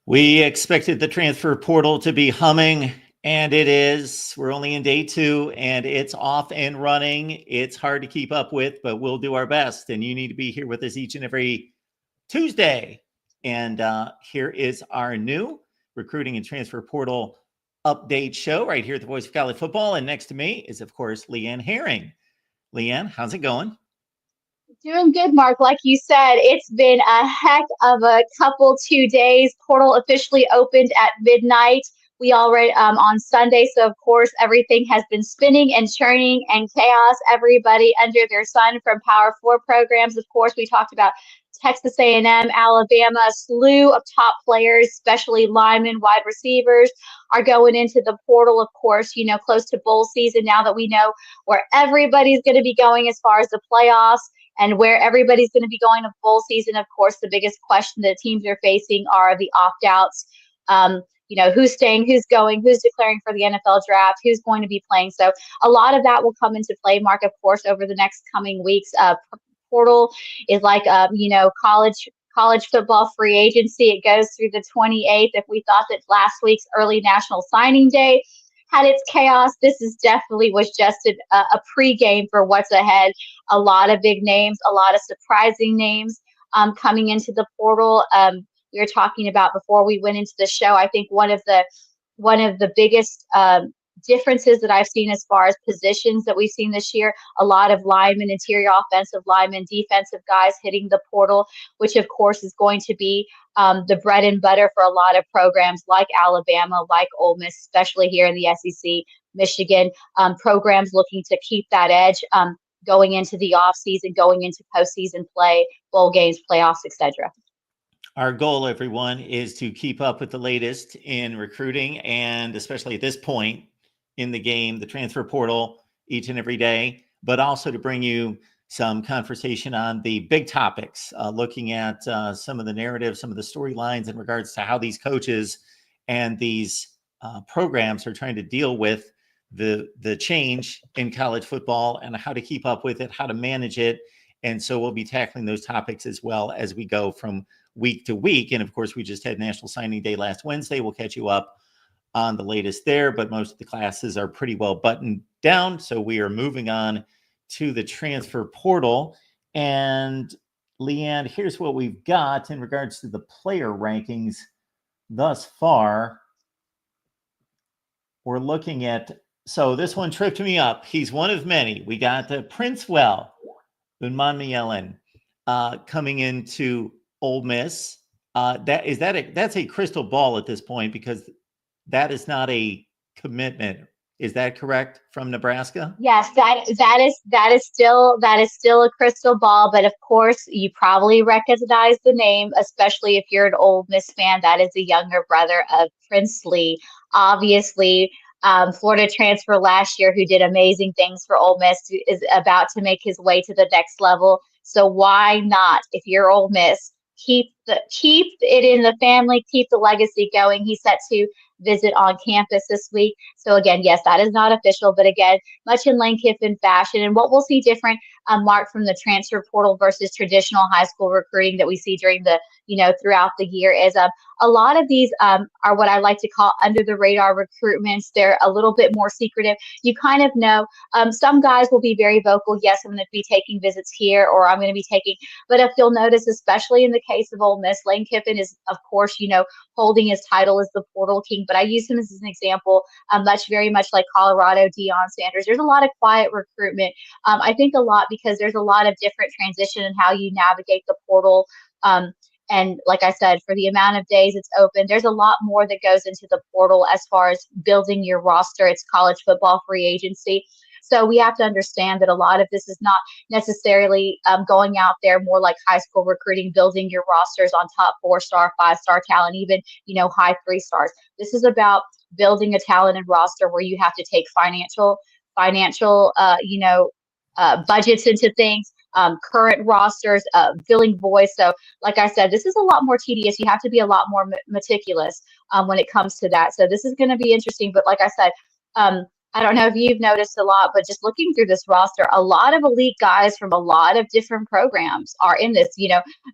We expected the transfer portal to be humming, and it is. We're only in day 2, and it's off and running. It's hard to keep up with, but we'll do our best. And you need to be here with us each and every Tuesday. And here is our new recruiting and transfer portal update show right here at the Voice of College Football. And next to me is, of course, Leanne Herring. Leanne, how's it going? Doing good, Mark. Like you said, it's been a heck of a couple 2 days. Portal officially opened at midnight. We already on Sunday, so of course everything has been spinning and churning and chaos. Everybody under their sun from Power 4 programs. Of course, we talked about Texas A&M, Alabama, a slew of top players, especially linemen, wide receivers, are going into the portal. Of course, close to bowl season now that we know where everybody's going to be going as far as the playoffs. And where everybody's going to be going to bowl season, of course, the biggest question that teams are facing are the opt-outs. Who's staying, who's going, who's declaring for the NFL draft, who's going to be playing. So a lot of that will come into play, Mark, of course, over the next coming weeks. Portal is like, college football free agency. It goes through the 28th. If we thought that last week's early National Signing Day had its chaos, this is definitely was just a pregame for what's ahead. A lot of big names, a lot of surprising names coming into the portal. We were talking about before we went into the show. I think one of the biggest differences that I've seen as far as positions that we've seen this year, a lot of linemen, interior offensive linemen, defensive guys hitting the portal, which of course is going to be the bread and butter for a lot of programs like Alabama, like Ole Miss, especially here in the SEC, Michigan, programs looking to keep that edge going into the offseason, going into postseason play, bowl games, playoffs, etc. Our goal, everyone, is to keep up with the latest in recruiting, and especially at this point in the game, the transfer portal each and every day, but also to bring you some conversation on the big topics, looking at some of the narratives, some of the storylines in regards to how these coaches and these programs are trying to deal with the change in college football and how to keep up with it, how to manage it. And so we'll be tackling those topics as well as we go from week to week. And of course, we just had National Signing Day last Wednesday. We'll catch you up on the latest there, but most of the classes are pretty well buttoned down. So we are moving on to the transfer portal. And Leanne, here's what we've got in regards to the player rankings thus far. We're looking at, so this one tripped me up. He's one of many. We got Princewell, Unmanmielen, coming into Ole Miss. That's a crystal ball at this point because that is not a commitment. Is that correct from Nebraska? Yes, that is still a crystal ball, but of course you probably recognize the name, especially if you're an Ole Miss fan. That is the younger brother of Princely. Obviously, Florida transfer last year who did amazing things for Ole Miss is about to make his way to the next level. So why not, if you're Ole Miss, keep it in the family, keep the legacy going. He's set to visit on campus this week. So again, yes, that is not official, but again, much in Lane Kiffin fashion. And what we'll see different, Mark, from the transfer portal versus traditional high school recruiting that we see during the, throughout the year is a lot of these are what I like to call under the radar recruitments. They're a little bit more secretive. You kind of know, some guys will be very vocal. Yes, I'm going to be taking visits here, or I'm going to be taking, but if you'll notice, especially in the case of Ole Miss, Lane Kiffin is, of course, holding his title as the portal king, but I use him as an example, very much like Colorado, Deion Sanders. There's a lot of quiet recruitment. I think a lot because there's a lot of different transition in how you navigate the portal. And like I said, for the amount of days it's open, there's a lot more that goes into the portal as far as building your roster. It's college football free agency. So we have to understand that a lot of this is not necessarily going out there more like high school recruiting, building your rosters on top 4-star, 5-star talent, even, high 3 stars. This is about building a talented roster where you have to take financial, budgets into things, current rosters, filling voids. So like I said, this is a lot more tedious. You have to be a lot more meticulous when it comes to that. So this is going to be interesting. But like I said, I don't know if you've noticed a lot, but just looking through this roster, a lot of elite guys from a lot of different programs are in this.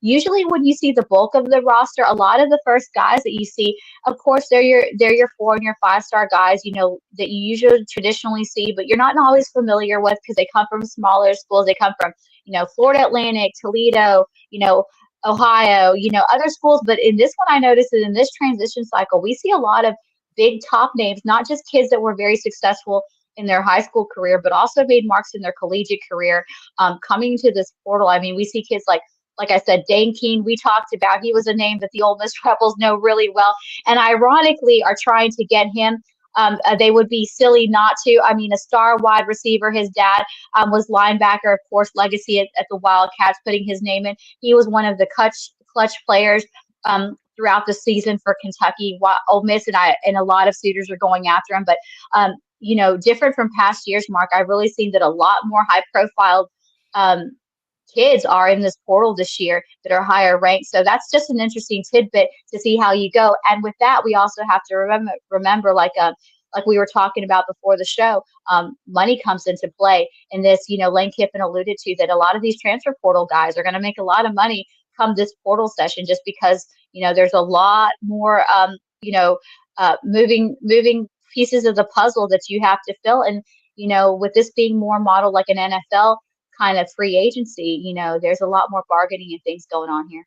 Usually when you see the bulk of the roster, a lot of the first guys that you see, of course, they're your 4 and your 5 star guys, that you usually traditionally see, but you're not always familiar with because they come from smaller schools. They come from, Florida Atlantic, Toledo, Ohio, other schools. But in this one, I noticed that in this transition cycle, we see a lot of big top names, not just kids that were very successful in their high school career, but also made marks in their collegiate career, coming to this portal. I mean, we see kids like I said, Dane Keene, we talked about. He was a name that the Ole Miss Rebels know really well, and ironically are trying to get him. They would be silly not to. I mean, a star wide receiver. His dad was linebacker, of course, legacy at the Wildcats, putting his name in. He was one of the clutch players throughout the season for Kentucky. Ole Miss and a lot of suitors are going after him. But different from past years, Mark, I've really seen that a lot more high profile kids are in this portal this year that are higher ranked. So that's just an interesting tidbit to see how you go. And with that, we also have to remember like we were talking about before the show, money comes into play in this. Lane Kiffin alluded to that a lot of these transfer portal guys are going to make a lot of money come this portal session, just because there's a lot more moving pieces of the puzzle that you have to fill. And with this being more modeled like an NFL kind of free agency, there's a lot more bargaining and things going on here.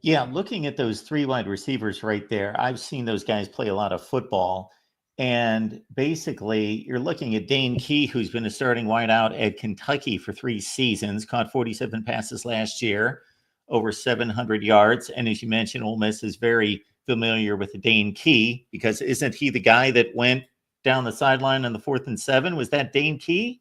Yeah, looking at those 3 wide receivers right there, I've seen those guys play a lot of football. And basically, you're looking at Dane Key, who's been a starting wideout at Kentucky for 3 seasons, caught 47 passes last year, over 700 yards. And as you mentioned, Ole Miss is very familiar with Dane Key, because isn't he the guy that went down the sideline on the 4th and 7? Was that Dane Key?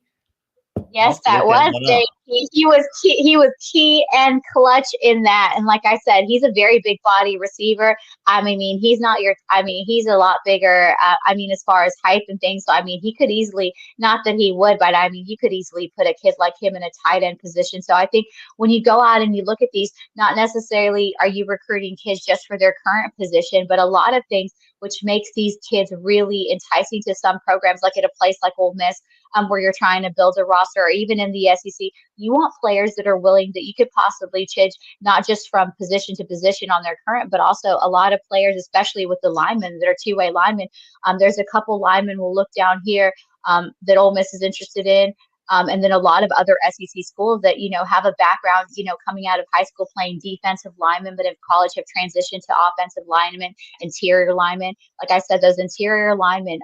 Yes, that was Dane. He was key. He was key and clutch in that. And like I said, he's a very big body receiver. I mean, he's not your. I mean, he's a lot bigger. As far as height and things. So he could easily, not that he would, but he could easily put a kid like him in a tight end position. So I think when you go out and you look at these, not necessarily are you recruiting kids just for their current position, but a lot of things which makes these kids really enticing to some programs, like at a place like Ole Miss, where you're trying to build a roster, or even in the SEC. You want players that are willing, that you could possibly change, not just from position to position on their current, but also a lot of players, especially with the linemen that are 2-way linemen. There's a couple linemen we'll look down here that Ole Miss is interested in. And then a lot of other SEC schools that, have a background, coming out of high school playing defensive linemen, but in college have transitioned to offensive linemen, interior linemen. Like I said, those interior linemen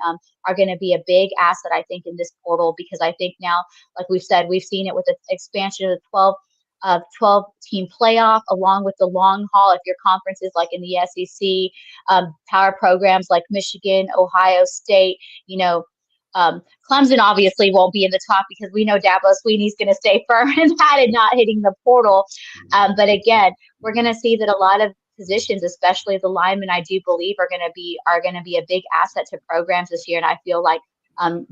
are going to be a big asset, I think, in this portal, because I think now, like we've said, we've seen it with the expansion of the 12-team playoff, along with the long haul. If your conference is like in the SEC, power programs like Michigan, Ohio State, Clemson obviously won't be in the top, because we know Dabo Swinney's going to stay firm in that and not hitting the portal. But again, we're going to see that a lot of positions, especially the linemen, I do believe are going to be a big asset to programs this year. And I feel like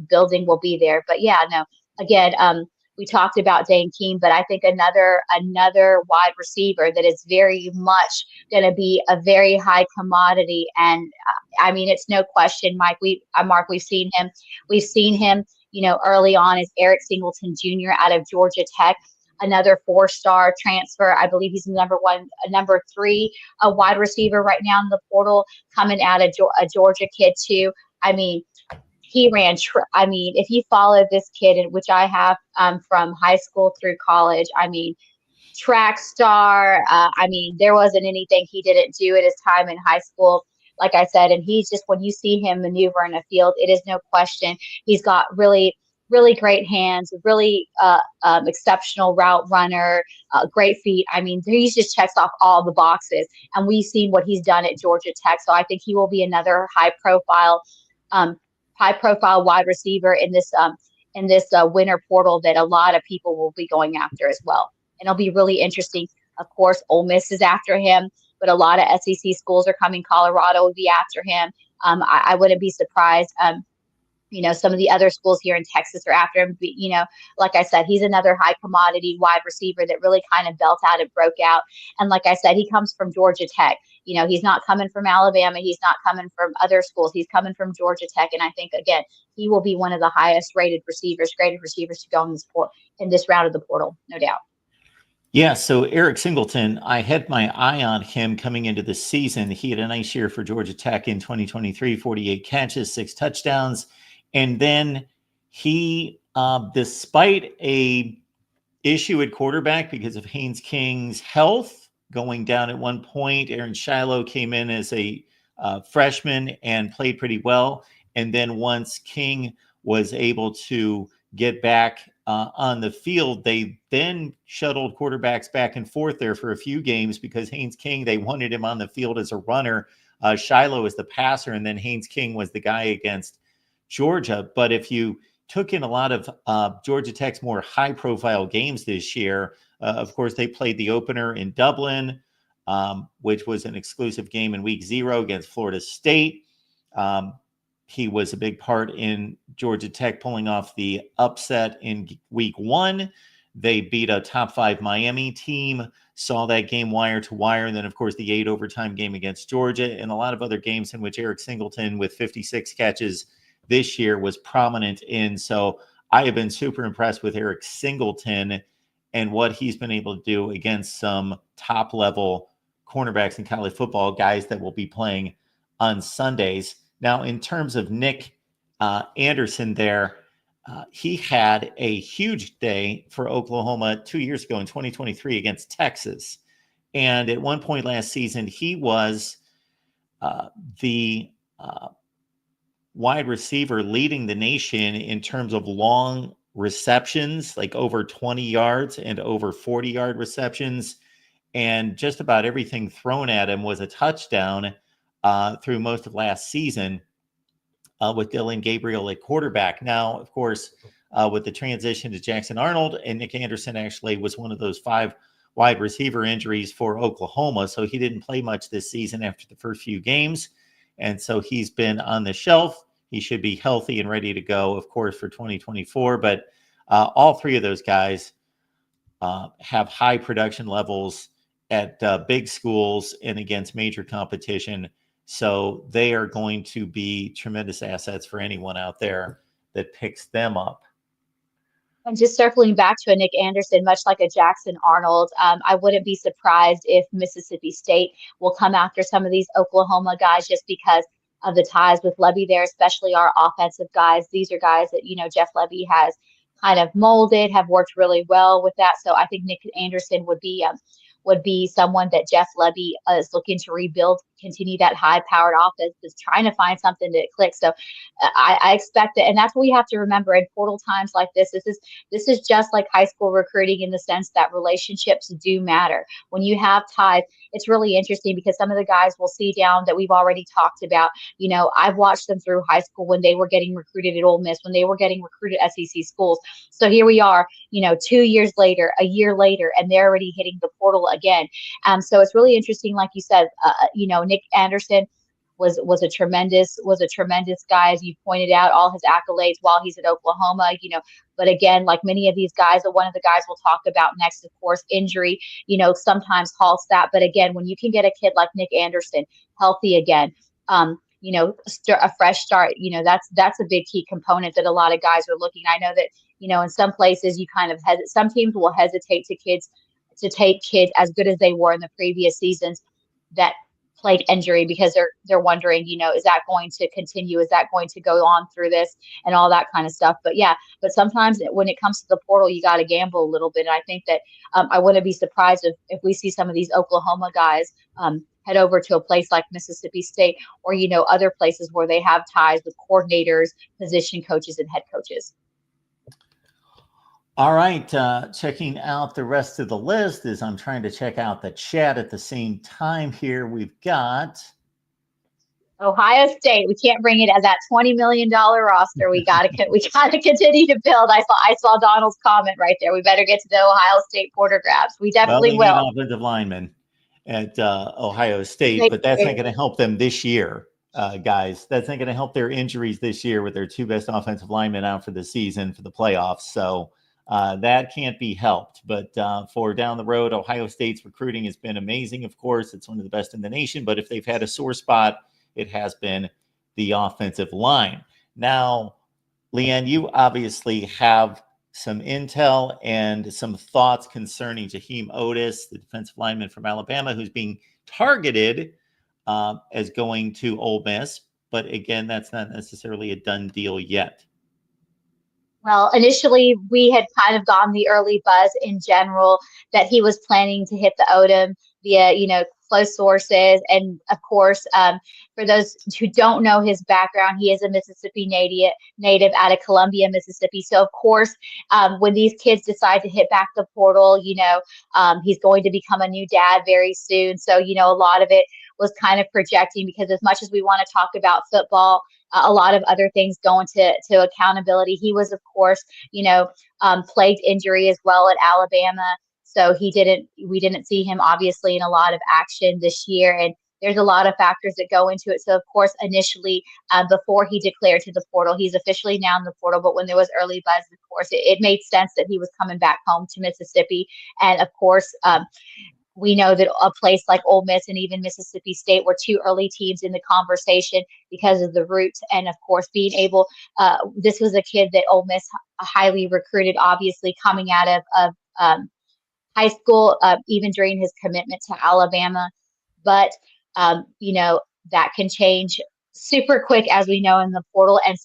building will be there. But yeah, no, again, we talked about Dane Keene, but I think another wide receiver that is very much going to be a very high commodity. And it's no question, Mark, we've seen him. We've seen him, early on, as Eric Singleton Jr. out of Georgia Tech, another 4-star transfer. I believe he's number 3 wide receiver right now in the portal, coming out of a Georgia kid too. He ran. If you follow this kid, which I have from high school through college, track star. There wasn't anything he didn't do at his time in high school. Like I said, and he's just, when you see him maneuver in a field, it is no question he's got really, really great hands, really exceptional route runner, great feet. He just checks off all the boxes, and we've seen what he's done at Georgia Tech. So I think he will be another high profile wide receiver in this winter portal that a lot of people will be going after as well. And it'll be really interesting. Of course, Ole Miss is after him, but a lot of SEC schools are coming. Colorado will be after him. I wouldn't be surprised Some of the other schools here in Texas are after him. Like I said, he's another high commodity wide receiver that really kind of built out and broke out. And like I said, he comes from Georgia Tech. He's not coming from Alabama. He's not coming from other schools. He's coming from Georgia Tech. And I think, again, he will be one of the highest rated receivers, graded receivers to go in this round of the portal, no doubt. Yeah, so Eric Singleton, I had my eye on him coming into the season. He had a nice year for Georgia Tech in 2023, 48 catches, 6 touchdowns. And then he, despite a issue at quarterback because of Haynes King's health going down at one point, Aaron Shiloh came in as a freshman and played pretty well. And then once King was able to get back on the field, they then shuttled quarterbacks back and forth there for a few games because Haynes King, they wanted him on the field as a runner. Shiloh as the passer, and then Haynes King was the guy against Georgia. But if you took in a lot of Georgia Tech's more high-profile games this year, of course, they played the opener in Dublin, which was an exclusive game in week 0 against Florida State. He was a big part in Georgia Tech pulling off the upset in week 1. They beat a top 5 Miami team, saw that game wire to wire. And then, of course, the 8 overtime game against Georgia and a lot of other games in which Eric Singleton with 56 catches this year was prominent in. So I have been super impressed with Eric Singleton and what he's been able to do against some top level cornerbacks in college football, guys that will be playing on Sundays. Now, in terms of Nick Anderson there, he had a huge day for Oklahoma 2 years ago in 2023 against Texas. And at one point last season, he was the wide receiver leading the nation in terms of long receptions, like over 20 yards and over 40-yard receptions. And just about everything thrown at him was a touchdown through most of last season with Dylan Gabriel at quarterback. Now, of course, with the transition to Jackson Arnold, and Nick Anderson actually was one of those 5 wide receiver injuries for Oklahoma. So he didn't play much this season after the first few games. And so he's been on the shelf. He should be healthy and ready to go, of course, for 2024. But all 3 of those guys have high production levels at big schools and against major competition. So they are going to be tremendous assets for anyone out there that picks them up. And just circling back to a Nick Anderson, much like a Jackson Arnold, I wouldn't be surprised if Mississippi State will come after some of these Oklahoma guys just because of the ties with Lebby there, especially our offensive guys. These are guys that, Jeff Lebby has kind of molded, have worked really well with that. So I think Nick Anderson would be someone that Jeff Lebby is looking to rebuild, continue that high-powered offense, is trying to find something that clicks. So I expect that, and that's what we have to remember in portal times like this. This is just like high school recruiting in the sense that relationships do matter. When you have ties, it's really interesting because some of the guys we'll see down that we've already talked about, I've watched them through high school when they were getting recruited at Ole Miss, when they were getting recruited at SEC schools. So here we are, 2 years later, a year later, and they're already hitting the portal again. So it's really interesting, like you said, Nick Anderson was a tremendous guy, as you pointed out, all his accolades while he's at Oklahoma, but again, like many of these guys, one of the guys we'll talk about next, of course, injury, sometimes halts that. But again, when you can get a kid like Nick Anderson healthy again, a fresh start, that's a big key component that a lot of guys are looking. I know that, in some places you kind of some teams will hesitate to take kids as good as they were in the previous seasons that played injury because they're wondering, is that going to continue? Is that going to go on through this and all that kind of stuff? But sometimes when it comes to the portal, you got to gamble a little bit. And I think that I wouldn't be surprised if we see some of these Oklahoma guys head over to a place like Mississippi State or, other places where they have ties with coordinators, position coaches, and head coaches. All right. Checking out the rest of the list as I'm trying to check out the chat at the same time here. We've got Ohio State. We can't bring it as that $20 million roster. We gotta continue to build. I saw Donald's comment right there. We better get to the Ohio State portographs. We definitely will. Offensive lineman at Ohio State, but that's not going to help them this year. guys. That's not going to help their injuries this year with their two best offensive linemen out for the season for the playoffs. So that can't be helped. But for down the road, Ohio State's recruiting has been amazing. Of course, it's one of the best in the nation. But if they've had a sore spot, it has been the offensive line. Now, Leanne, you obviously have some intel and some thoughts concerning Jaheim Otis, the defensive lineman from Alabama, who's being targeted as going to Ole Miss. But again, that's not necessarily a done deal yet. Well, initially we had kind of gotten the early buzz in general that he was planning to hit the Odom via, close sources. And of course, for those who don't know his background, he is a Mississippi native out of Columbia, Mississippi. So of course, when these kids decide to hit back the portal, he's going to become a new dad very soon. So, a lot of it was kind of projecting, because as much as we want to talk about football, a lot of other things go into accountability. He was, of course, plagued injury as well at Alabama. So we didn't see him obviously in a lot of action this year. And there's a lot of factors that go into it. So of course, initially, before he declared to the portal, he's officially now in the portal. But when there was early buzz, of course, it made sense that he was coming back home to Mississippi. And of course, we know that a place like Ole Miss and even Mississippi State were two early teams in the conversation because of the roots. And of course, being able, this was a kid that Ole Miss highly recruited, obviously coming out of high school, even during his commitment to Alabama. But, that can change super quick, as we know, in the portal. And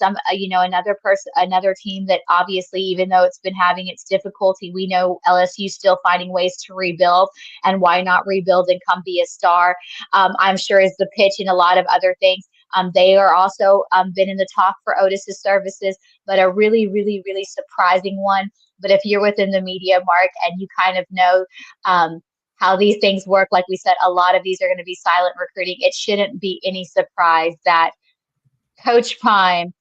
another team that obviously, even though it's been having its difficulty, we know LSU still finding ways to rebuild, and why not rebuild and come be a star? I'm sure is the pitch and a lot of other things. They are also been in the talk for Otis's services, but a really, really, really surprising one. But if you're within the media, Mark, and you kind of know how these things work, like we said, a lot of these are going to be silent recruiting. It shouldn't be any surprise that Coach Prime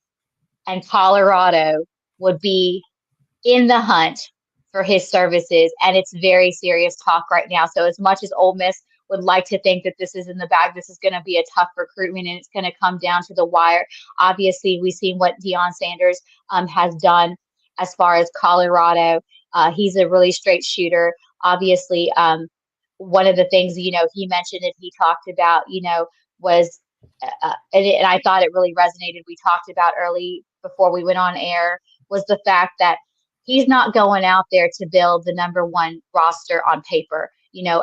and Colorado would be in the hunt for his services. And it's very serious talk right now. So as much as Ole Miss would like to think that this is in the bag, this is going to be a tough recruitment and it's going to come down to the wire. Obviously, we've seen what Deion Sanders has done as far as Colorado. He's a really straight shooter. Obviously, one of the things, he mentioned and he talked about, was, and I thought it really resonated. We talked about early before we went on air, was the fact that he's not going out there to build the number one roster on paper,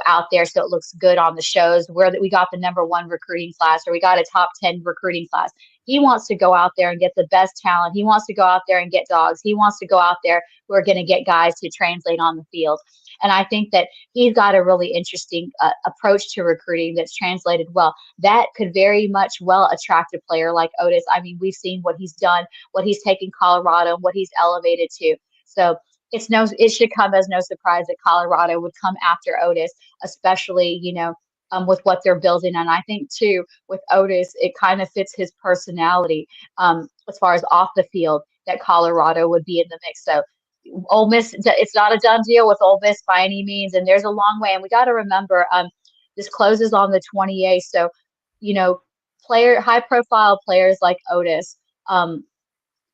out there so it looks good on the shows where we got the number one recruiting class or we got a top 10 recruiting class. He wants to go out there and get the best talent. He wants to go out there and get dogs. He wants to go out there who are going to get guys to translate on the field. And I think that he's got a really interesting approach to recruiting that's translated well. That could very much well attract a player like Otis. I mean, we've seen what he's done, what he's taken Colorado, and what he's elevated to. So it should come as no surprise that Colorado would come after Otis, especially, with what they're building. And I think too, with Otis, it kind of fits his personality as far as off the field, that Colorado would be in the mix. So Ole Miss, it's not a done deal with Ole Miss by any means, and there's a long way. And we got to remember, this closes on the 28th. So, high-profile players like Otis,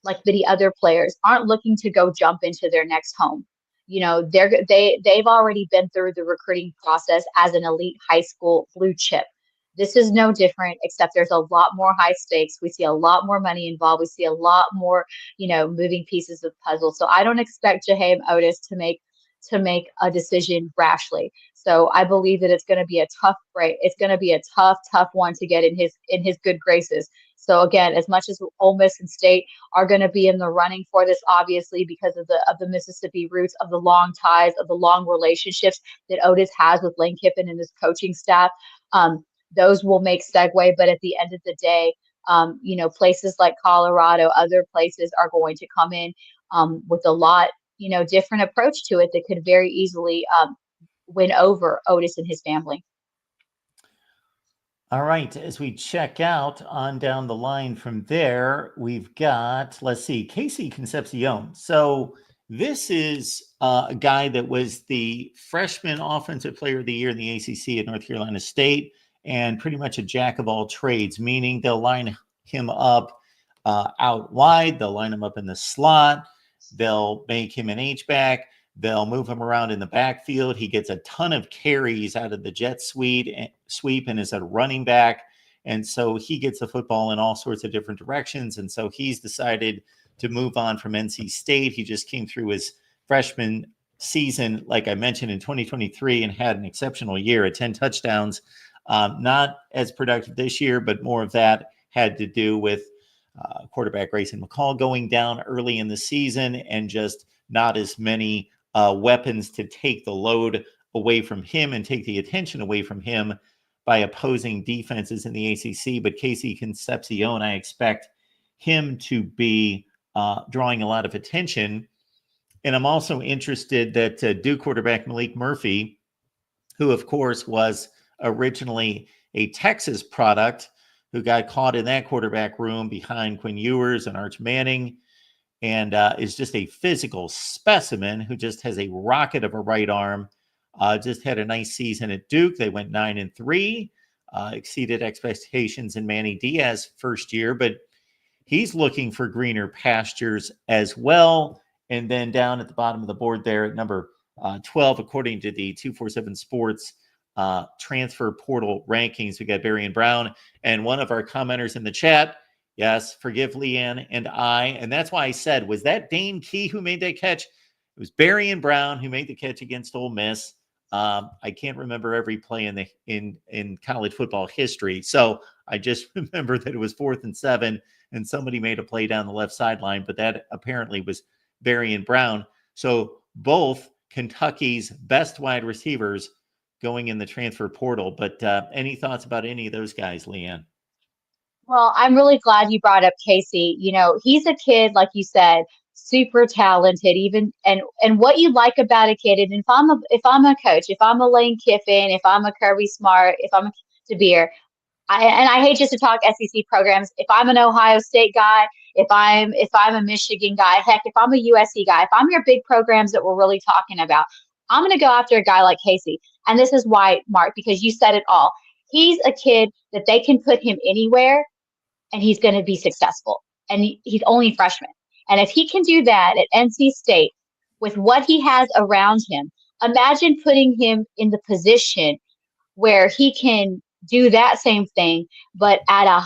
like the other players, aren't looking to go jump into their next home. They've already been through the recruiting process as an elite high school blue chip. This is no different, except there's a lot more high stakes. We see a lot more money involved. We see a lot more, moving pieces of puzzle. So I don't expect Jaheim Otis to make a decision rashly. So I believe that it's going to be a tough break. It's going to be a tough one to get in his good graces. So again, as much as Ole Miss and State are going to be in the running for this, obviously because of the Mississippi roots, of the long ties, of the long relationships that Otis has with Lane Kiffin and his coaching staff, those will make segue. But at the end of the day, places like Colorado, other places are going to come in with a lot, different approach to it that could very easily win over Otis and his family. All right, as we check out on down the line from there, we've got, let's see, Casey Concepcion. So this is a guy that was the freshman offensive player of the year in the ACC at North Carolina State, and pretty much a jack of all trades, meaning they'll line him up out wide, they'll line him up in the slot, they'll make him an H-back, they'll move him around in the backfield. He gets a ton of carries out of the jet sweep and is a running back. And so he gets the football in all sorts of different directions. And so he's decided to move on from NC State. He just came through his freshman season, like I mentioned, in 2023 and had an exceptional year at 10 touchdowns. Not as productive this year, but more of that had to do with quarterback Grayson McCall going down early in the season and just not as many weapons to take the load away from him and take the attention away from him by opposing defenses in the ACC. But Casey Concepcion, I expect him to be drawing a lot of attention. And I'm also interested that Duke quarterback Malik Murphy, who of course was originally a Texas product, who got caught in that quarterback room behind Quinn Ewers and Arch Manning, and is just a physical specimen who just has a rocket of a right arm. Just had a nice season at Duke. They went 9-3, exceeded expectations in Manny Diaz's first year, but he's looking for greener pastures as well. And then down at the bottom of the board there at number 12, according to the 247 Sports transfer portal rankings, we got Barian Brown, and one of our commenters in the chat, yes, forgive Leanne and I, and that's why I said, was that Dane Key who made that catch? It was Barian Brown who made the catch against Ole Miss. I can't remember every play in college football history, so I just remember that it was 4th and 7, and somebody made a play down the left sideline, but that apparently was Barian Brown. So both Kentucky's best wide receivers going in the transfer portal. But any thoughts about any of those guys, Leanne? Well, I'm really glad you brought up Casey. You know, he's a kid, like you said, super talented. Even and what you like about a kid, and if I'm a coach, if I'm a Lane Kiffin, if I'm a Kirby Smart, if I'm a DeBeer, I hate just to talk SEC programs. If I'm an Ohio State guy, if I'm a Michigan guy, heck, if I'm a USC guy, if I'm your big programs that we're really talking about, I'm going to go after a guy like Casey. And this is why, Mark, because you said it all. He's a kid that they can put him anywhere and he's going to be successful. And he's only a freshman. And if he can do that at NC State with what he has around him, imagine putting him in the position where he can do that same thing, but at a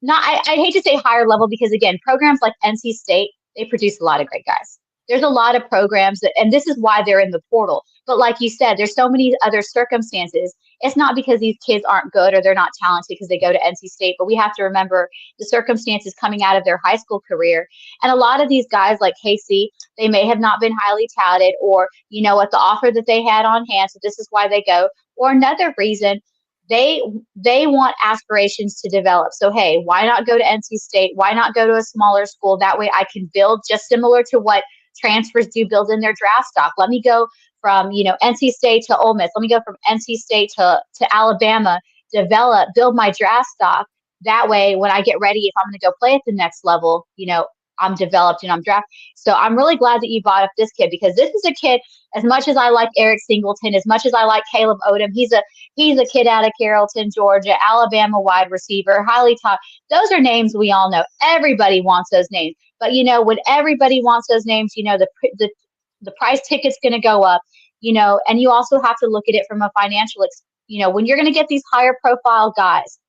not, I hate to say higher level because again, programs like NC State, they produce a lot of great guys. There's a lot of programs that, and this is why they're in the portal. But like you said, there's so many other circumstances. It's not because these kids aren't good or they're not talented because they go to NC State, but we have to remember the circumstances coming out of their high school career. And a lot of these guys like Casey, they may have not been highly touted or, you know, at the offer that they had on hand. So this is why they go. Or another reason, they want aspirations to develop. So, hey, why not go to NC State? Why not go to a smaller school? That way I can build just similar to what transfers do build in their draft stock. Let me go from, you know, NC State to Ole Miss. Let me go from NC State to Alabama, build my draft stock. That way, when I get ready, if I'm going to go play at the next level, you know, I'm developed and I'm drafted. So I'm really glad that you brought up this kid because this is a kid, as much as I like Eric Singleton, as much as I like Caleb Odom, he's a kid out of Carrollton, Georgia, Alabama wide receiver, highly taught. Those are names we all know. Everybody wants those names. But, you know, when everybody wants those names, you know, the price ticket's going to go up, you know, and you also have to look at it from a financial, you know, when you're going to get these higher profile guys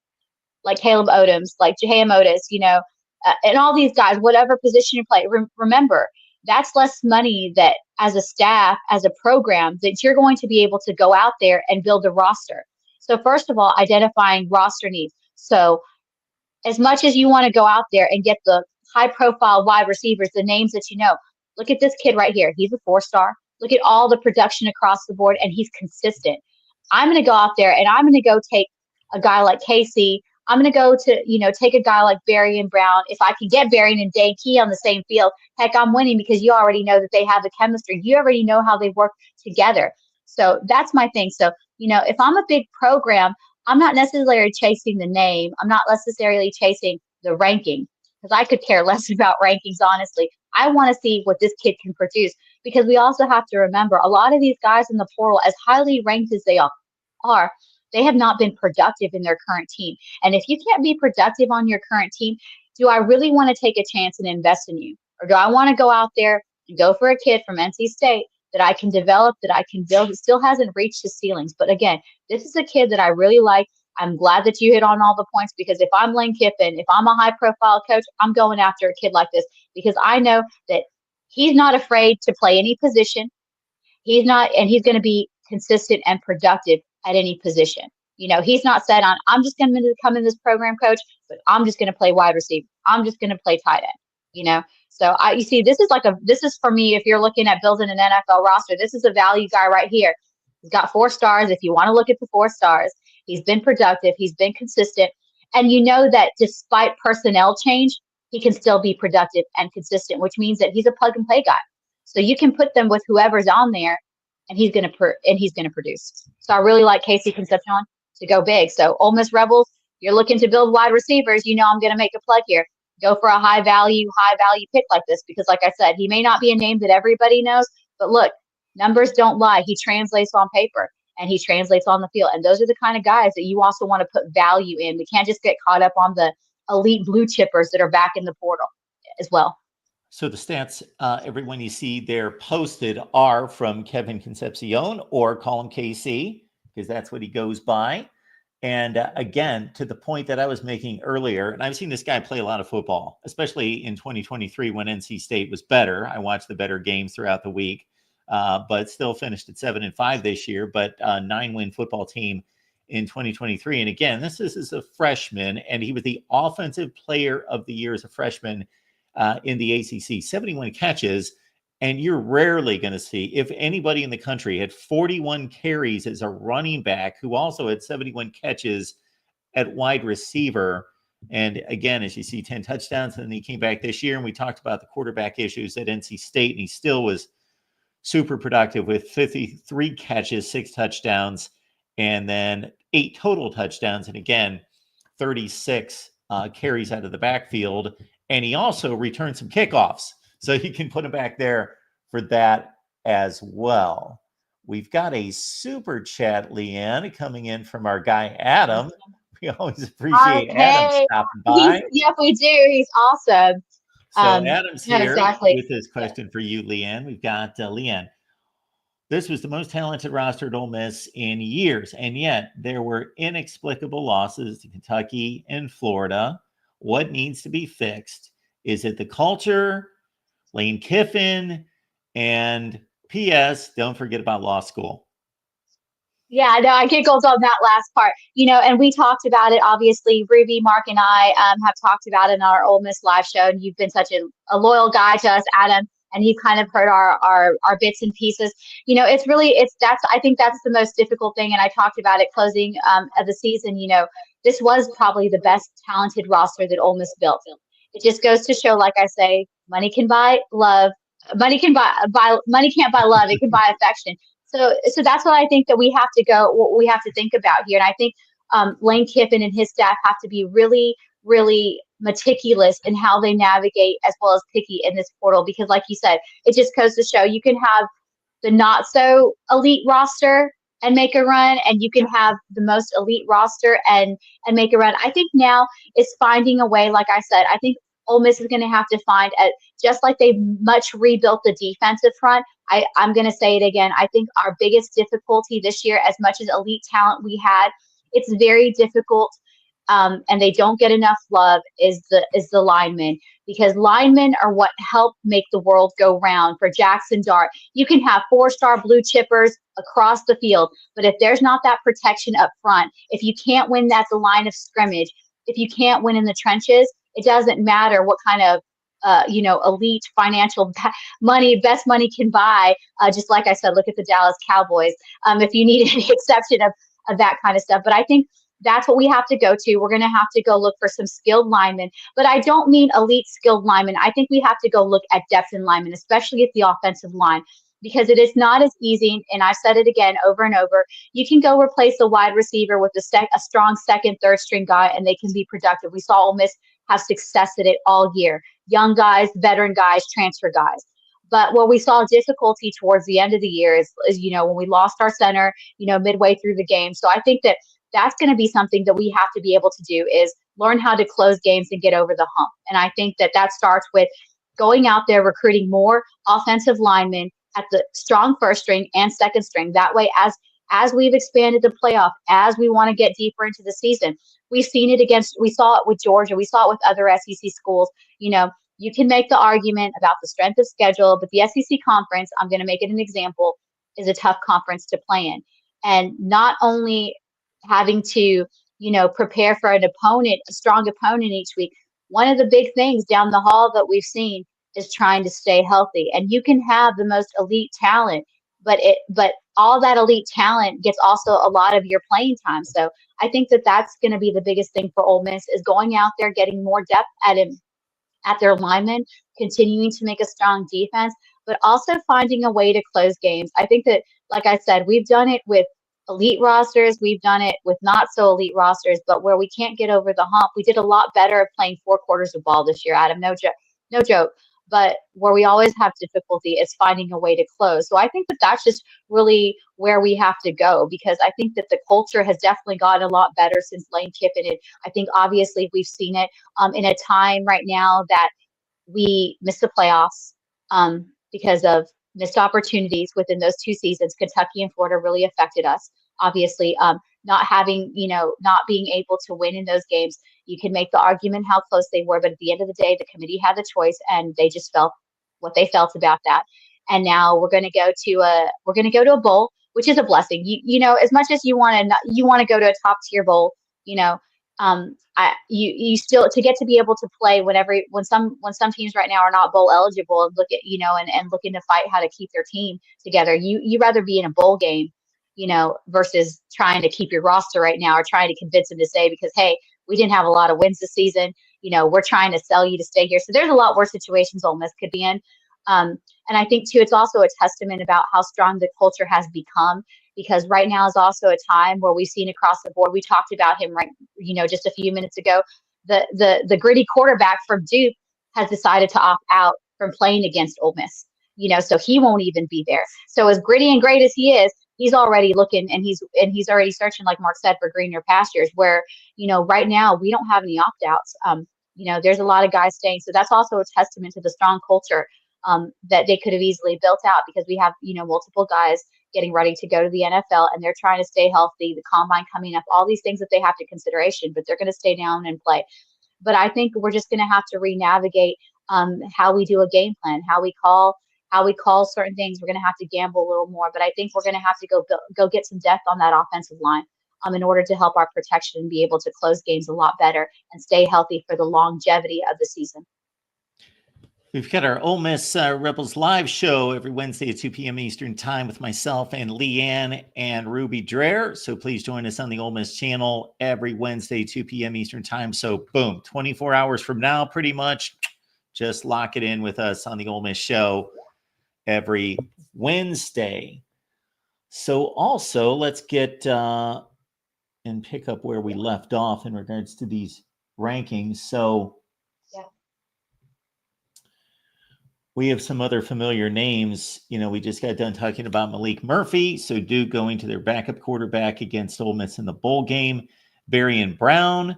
like Caleb Odoms, like Jaheim Otis, you know, and all these guys, whatever position you play, remember, that's less money that as a staff, as a program, that you're going to be able to go out there and build a roster. So first of all, identifying roster needs. So as much as you want to go out there and get the high profile wide receivers, the names that you know, look at this kid right here. He's a 4-star. Look at all the production across the board, and he's consistent. I'm going to go out there and I'm going to go take a guy like Casey. I'm going to go to, you know, take a guy like Barian Brown. If I can get Barian and Dane Key on the same field, heck, I'm winning because you already know that they have the chemistry. You already know how they work together. So that's my thing. So, you know, if I'm a big program, I'm not necessarily chasing the name. I'm not necessarily chasing the ranking because I could care less about rankings, honestly. I want to see what this kid can produce because we also have to remember a lot of these guys in the portal, as highly ranked as they are, they have not been productive in their current team. And if you can't be productive on your current team, do I really want to take a chance and invest in you? Or do I want to go out there and go for a kid from NC State that I can develop, that I can build, that still hasn't reached his ceilings? But again, this is a kid that I really like. I'm glad that you hit on all the points, because if I'm Lane Kiffin, if I'm a high profile coach, I'm going after a kid like this, because I know that he's not afraid to play any position. He's not, and he's going to be consistent and productive at any position. You know, he's not set on, I'm just going to come in this program, coach, but I'm just going to play wide receiver. I'm just going to play tight end, you know? So you see, this is for me, if you're looking at building an NFL roster, this is a value guy right here. He's got 4 stars. If you want to look at the 4 stars, he's been productive. He's been consistent. And you know that despite personnel change, he can still be productive and consistent, which means that he's a plug and play guy. So you can put them with whoever's on there, and he's going to produce. So I really like Casey Concepcion to go big. So Ole Miss Rebels, you're looking to build wide receivers. You know, I'm going to make a plug here. Go for a high value pick like this, because like I said, he may not be a name that everybody knows, but look, numbers don't lie. He translates on paper and he translates on the field. And those are the kind of guys that you also want to put value in. We can't just get caught up on the elite blue chippers that are back in the portal as well. So the stats, everyone you see there posted, are from Kevin Concepcion, or call him KC, because that's what he goes by. And again, to the point that I was making earlier, and I've seen this guy play a lot of football, especially in 2023 when NC State was better. I watched the better games throughout the week, but still finished at 7-5 this year, but a 9-win football team in 2023. And again, this is a freshman, and he was the offensive player of the year as a freshman in the ACC, 71 catches. And you're rarely going to see, if anybody in the country had 41 carries as a running back who also had 71 catches at wide receiver. And again, as you see, 10 touchdowns. And then he came back this year, and we talked about the quarterback issues at NC State, and he still was super productive with 53 catches, 6 touchdowns, and then 8 total touchdowns. And again, 36 carries out of the backfield. And he also returned some kickoffs, so you can put him back there for that as well. We've got a super chat, Leanne, coming in from our guy, Adam. We always appreciate Adam stopping by. Yep, we do. He's awesome. So Adam's here with this question for you, Leanne. We've got Leanne. This was the most talented roster at Ole Miss in years, and yet there were inexplicable losses to Kentucky and Florida. What needs to be fixed? Is it the culture, Lane Kiffin, and P.S., don't forget about law school? Yeah, no, I giggled on that last part. You know, and we talked about it, obviously. Ruby, Mark, and I have talked about it in our Ole Miss live show, and you've been such a loyal guy to us, Adam, and you've kind of heard our bits and pieces. You know, I think that's the most difficult thing, and I talked about it closing of the season. You know, this was probably the best talented roster that Ole Miss built. It just goes to show, like I say, money can buy love. Money can't buy love. It can buy affection. So that's what I think that we have to think about here. And I think Lane Kiffin and his staff have to be really, really meticulous in how they navigate, as well as picky in this portal, because like you said, it just goes to show you can have the not so elite roster and make a run, and you can have the most elite roster and make a run. I think now it's finding a way. Like I said, I think Ole Miss is going to have to find, just like they've much rebuilt the defensive front. I'm going to say it again. I think our biggest difficulty this year, as much as elite talent we had, it's very difficult, and they don't get enough love, is the linemen, because linemen are what help make the world go round. For Jackson Dart, you can have 4-star blue chippers across the field, but if there's not that protection up front, if you can't win at the line of scrimmage, if you can't win in the trenches, it doesn't matter what kind of elite financial best money can buy. Just like I said, look at the Dallas Cowboys. If you need any exception of that kind of stuff. But I think that's what we have to go to. We're going to have to go look for some skilled linemen. But I don't mean elite skilled linemen. I think we have to go look at depth in linemen, especially at the offensive line, because it is not as easy. And I've said it again over and over. You can go replace a wide receiver with a strong second, third string guy, and they can be productive. We saw Ole Miss have success at it all year. Young guys, veteran guys, transfer guys. But what we saw difficulty towards the end of the year is when we lost our center, midway through the game. So I think that that's going to be something that we have to be able to do, is learn how to close games and get over the hump. And I think that starts with going out there, recruiting more offensive linemen at the strong first string and second string. That way, as we've expanded the playoff, as we want to get deeper into the season, we saw it with Georgia, we saw it with other SEC schools. You can make the argument about the strength of schedule, but the SEC conference, I'm going to make it an example, is a tough conference to play in. And not only having to, prepare for a strong opponent each week, one of the big things down the hall that we've seen is trying to stay healthy. And you can have the most elite talent, but all that elite talent gets also a lot of your playing time. So I think that's going to be the biggest thing for Ole Miss, is going out there, getting more depth at their linemen, continuing to make a strong defense, but also finding a way to close games. I think that, like I said, we've done it with elite rosters, we've done it with not so elite rosters, but where we can't get over the hump, we did a lot better at playing 4 quarters of ball this year, Adam. No joke. But where we always have difficulty is finding a way to close. So I think that's just really where we have to go, because I think that the culture has definitely gotten a lot better since Lane Kiffin. And I think obviously we've seen it in a time right now that we missed the playoffs because of missed opportunities within those 2 seasons. Kentucky and Florida really affected us. Obviously, not being able to win in those games, you can make the argument how close they were, but at the end of the day, the committee had the choice, and they just felt what they felt about that. And now we're going to go to a bowl, which is a blessing. As much as you want to go to a top tier bowl, you still, to get to be able to play when some teams right now are not bowl eligible, and look at and looking to fight how to keep their team together. You rather be in a bowl game, versus trying to keep your roster right now, or trying to convince them to stay because, hey, we didn't have a lot of wins this season. We're trying to sell you to stay here. So there's a lot worse situations Ole Miss could be in. And I think too, it's also a testament about how strong the culture has become, because right now is also a time where we've seen across the board. We talked about him just a few minutes ago. The gritty quarterback from Duke has decided to opt out from playing against Ole Miss. So he won't even be there. So as gritty and great as he is, he's already looking, and he's already searching, like Mark said, for greener pastures, where, right now we don't have any opt-outs. There's a lot of guys staying. So that's also a testament to the strong culture that they could have easily built out, because we have, multiple guys getting ready to go to the NFL, and they're trying to stay healthy, the combine coming up, all these things that they have to consideration, but they're going to stay down and play. But I think we're just going to have to re-navigate how we do a game plan, how we call certain things. We're going to have to gamble a little more, but I think we're going to have to go get some depth on that offensive line in order to help our protection and be able to close games a lot better and stay healthy for the longevity of the season. We've got our Ole Miss Rebels live show every Wednesday at 2 p.m. Eastern time with myself and Leanne and Ruby Dreher. So please join us on the Ole Miss channel every Wednesday, 2 p.m. Eastern time. So boom, 24 hours from now, pretty much, just lock it in with us on the Ole Miss show every Wednesday. So also let's get and pick up where we left off in regards to these rankings. So we have some other familiar names. We just got done talking about Malik Murphy. So Duke going to their backup quarterback against Ole Miss in the bowl game. Berrien Brown,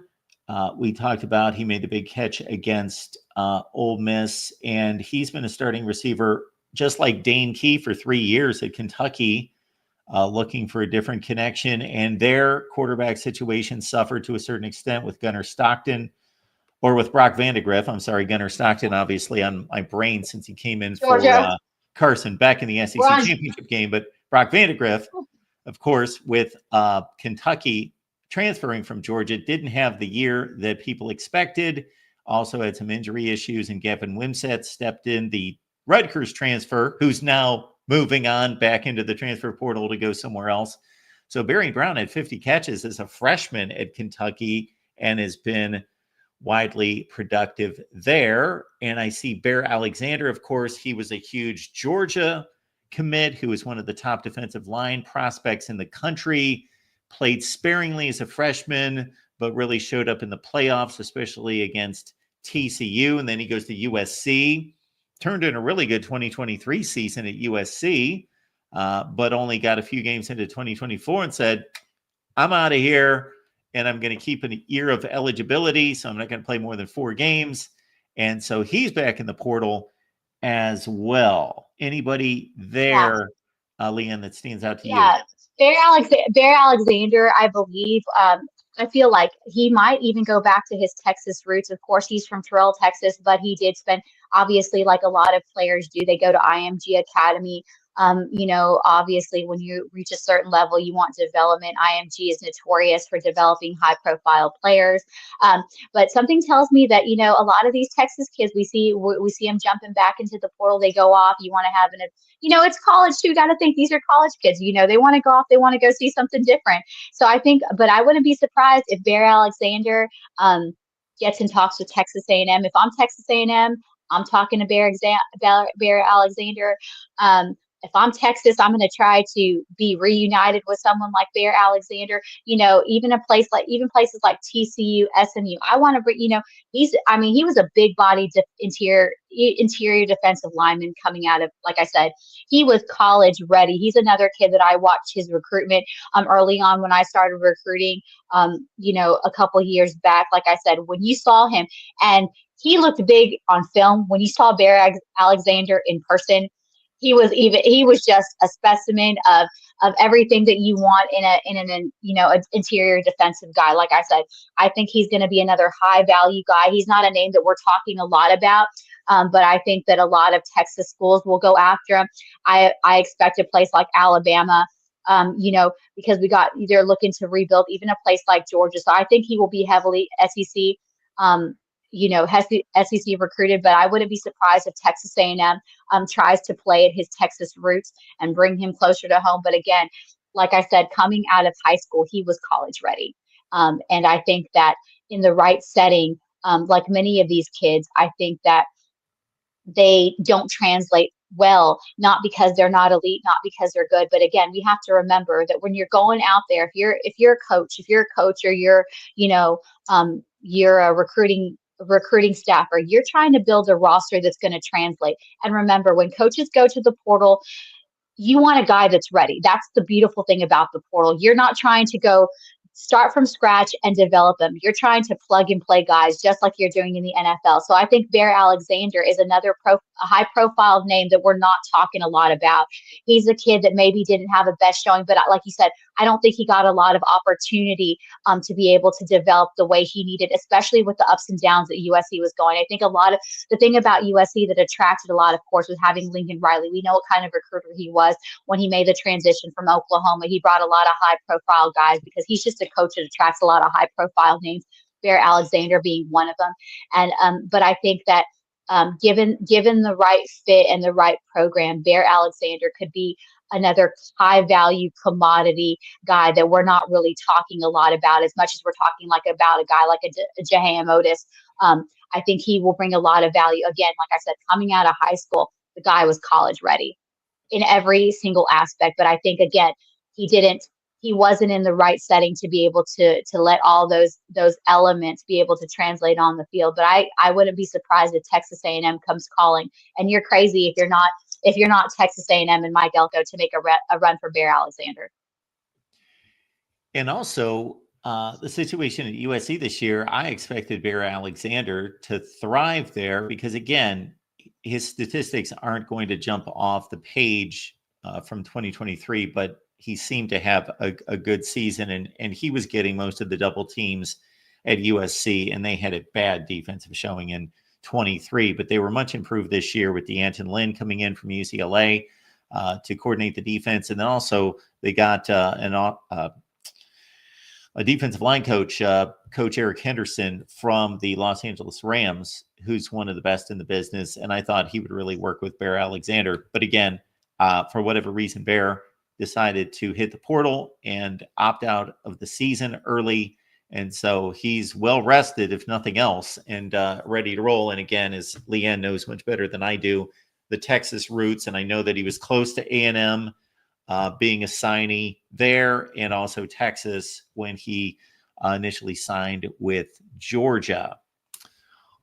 we talked about, he made the big catch against Ole Miss, and he's been a starting receiver just like Dane Key for 3 years at Kentucky, looking for a different connection. And their quarterback situation suffered to a certain extent with Gunnar Stockton. Or with Brock Vandegrift. I'm sorry, Gunnar Stockton, obviously, on my brain since he came in for Carson Beck in the SEC championship game. But Brock Vandegrift, of course, with Kentucky transferring from Georgia, didn't have the year that people expected. Also had some injury issues, and Gavin Wimsatt stepped in, the Rutgers transfer, who's now moving on back into the transfer portal to go somewhere else. So Berrien Brown had 50 catches as a freshman at Kentucky and has been widely productive there. And I see Bear Alexander, of course, he was a huge Georgia commit who was one of the top defensive line prospects in the country, played sparingly as a freshman, but really showed up in the playoffs, especially against TCU. And then he goes to USC, turned in a really good 2023 season at USC, but only got a few games into 2024 and said, I'm out of here, and I'm going to keep an year of eligibility, so I'm not going to play more than 4 games. And so he's back in the portal as well. Anybody Yeah. there, Leanne, that stands out to you? Yeah, Bear Alexander, I believe. I feel like he might even go back to his Texas roots. Of course, he's from Terrell, Texas, but he did spend, obviously, like a lot of players do, they go to IMG Academy. Obviously, when you reach a certain level, you want development. IMG is notorious for developing high-profile players. But something tells me that, a lot of these Texas kids, we see them jumping back into the portal. They go off. You want to have it's college too. Got to think these are college kids. They want to go off. They want to go see something different. So I think, but I wouldn't be surprised if Bear Alexander gets in talks with Texas A&M. If I'm Texas A&M, I'm talking to Bear Alexander. If I'm Texas, I'm going to try to be reunited with someone like Bear Alexander. Even places like TCU, SMU. I want to bring. He was a big body interior defensive lineman coming out of, like I said, he was college ready. He's another kid that I watched his recruitment early on when I started recruiting, a couple years back. Like I said, when you saw him, and he looked big on film. When you saw Bear Alexander in person, he was just a specimen of everything that you want in an interior defensive guy. Like I said, I think he's going to be another high value guy. He's not a name that we're talking a lot about, but I think that a lot of Texas schools will go after him. I expect a place like Alabama, because they're looking to rebuild, even a place like Georgia. So I think he will be heavily SEC. Has the SEC recruited, but I wouldn't be surprised if Texas A&M tries to play at his Texas roots and bring him closer to home. But again, like I said, coming out of high school, he was college ready. And I think that in the right setting, like many of these kids, I think that they don't translate well, not because they're not elite, not because they're good. But again, we have to remember that when you're going out there, if you're a coach or you're a recruiting staffer, you're trying to build a roster that's going to translate. And remember, when coaches go to the portal, you want a guy that's ready. That's the beautiful thing about the portal. You're not trying to go start from scratch and develop them. You're trying to plug and play guys just like you're doing in the NFL. So I think Bear Alexander is another a high profile name that we're not talking a lot about. He's a kid that maybe didn't have a best showing, but like you said, I don't think he got a lot of opportunity to be able to develop the way he needed, especially with the ups and downs that USC was going. I think a lot of the thing about USC that attracted a lot, of course, was having Lincoln Riley. We know what kind of recruiter he was when he made the transition from Oklahoma. He brought a lot of high profile guys because he's just a coach that attracts a lot of high profile names, Bear Alexander being one of them. And but I think that given the right fit and the right program, Bear Alexander could be another high value commodity guy that we're not really talking a lot about as much as we're talking like about a guy like a Jahan Otis. I think he will bring a lot of value. Again, like I said, coming out of high school, the guy was college ready in every single aspect. But I think again, he wasn't in the right setting to be able to let all those elements be able to translate on the field. But I wouldn't be surprised if Texas A&M comes calling. And you're crazy if you're not Texas A&M and Mike Elko to make a run for Bear Alexander. And also the situation at USC this year, I expected Bear Alexander to thrive there because, again, his statistics aren't going to jump off the page from 2023, but he seemed to have a good season, and he was getting most of the double teams at USC, and they had a bad defensive showing in 23, but they were much improved this year with DeAnton Lynn coming in from UCLA to coordinate the defense. And then also they got a defensive line coach, Coach Eric Henderson from the Los Angeles Rams, who's one of the best in the business. And I thought he would really work with Bear Alexander. But again, for whatever reason, Bear decided to hit the portal and opt out of the season early. And so he's well rested, if nothing else, and ready to roll. And again, as Leanne knows much better than I do, the Texas roots. And I know that he was close to A&M being a signee there, and also Texas when he initially signed with Georgia.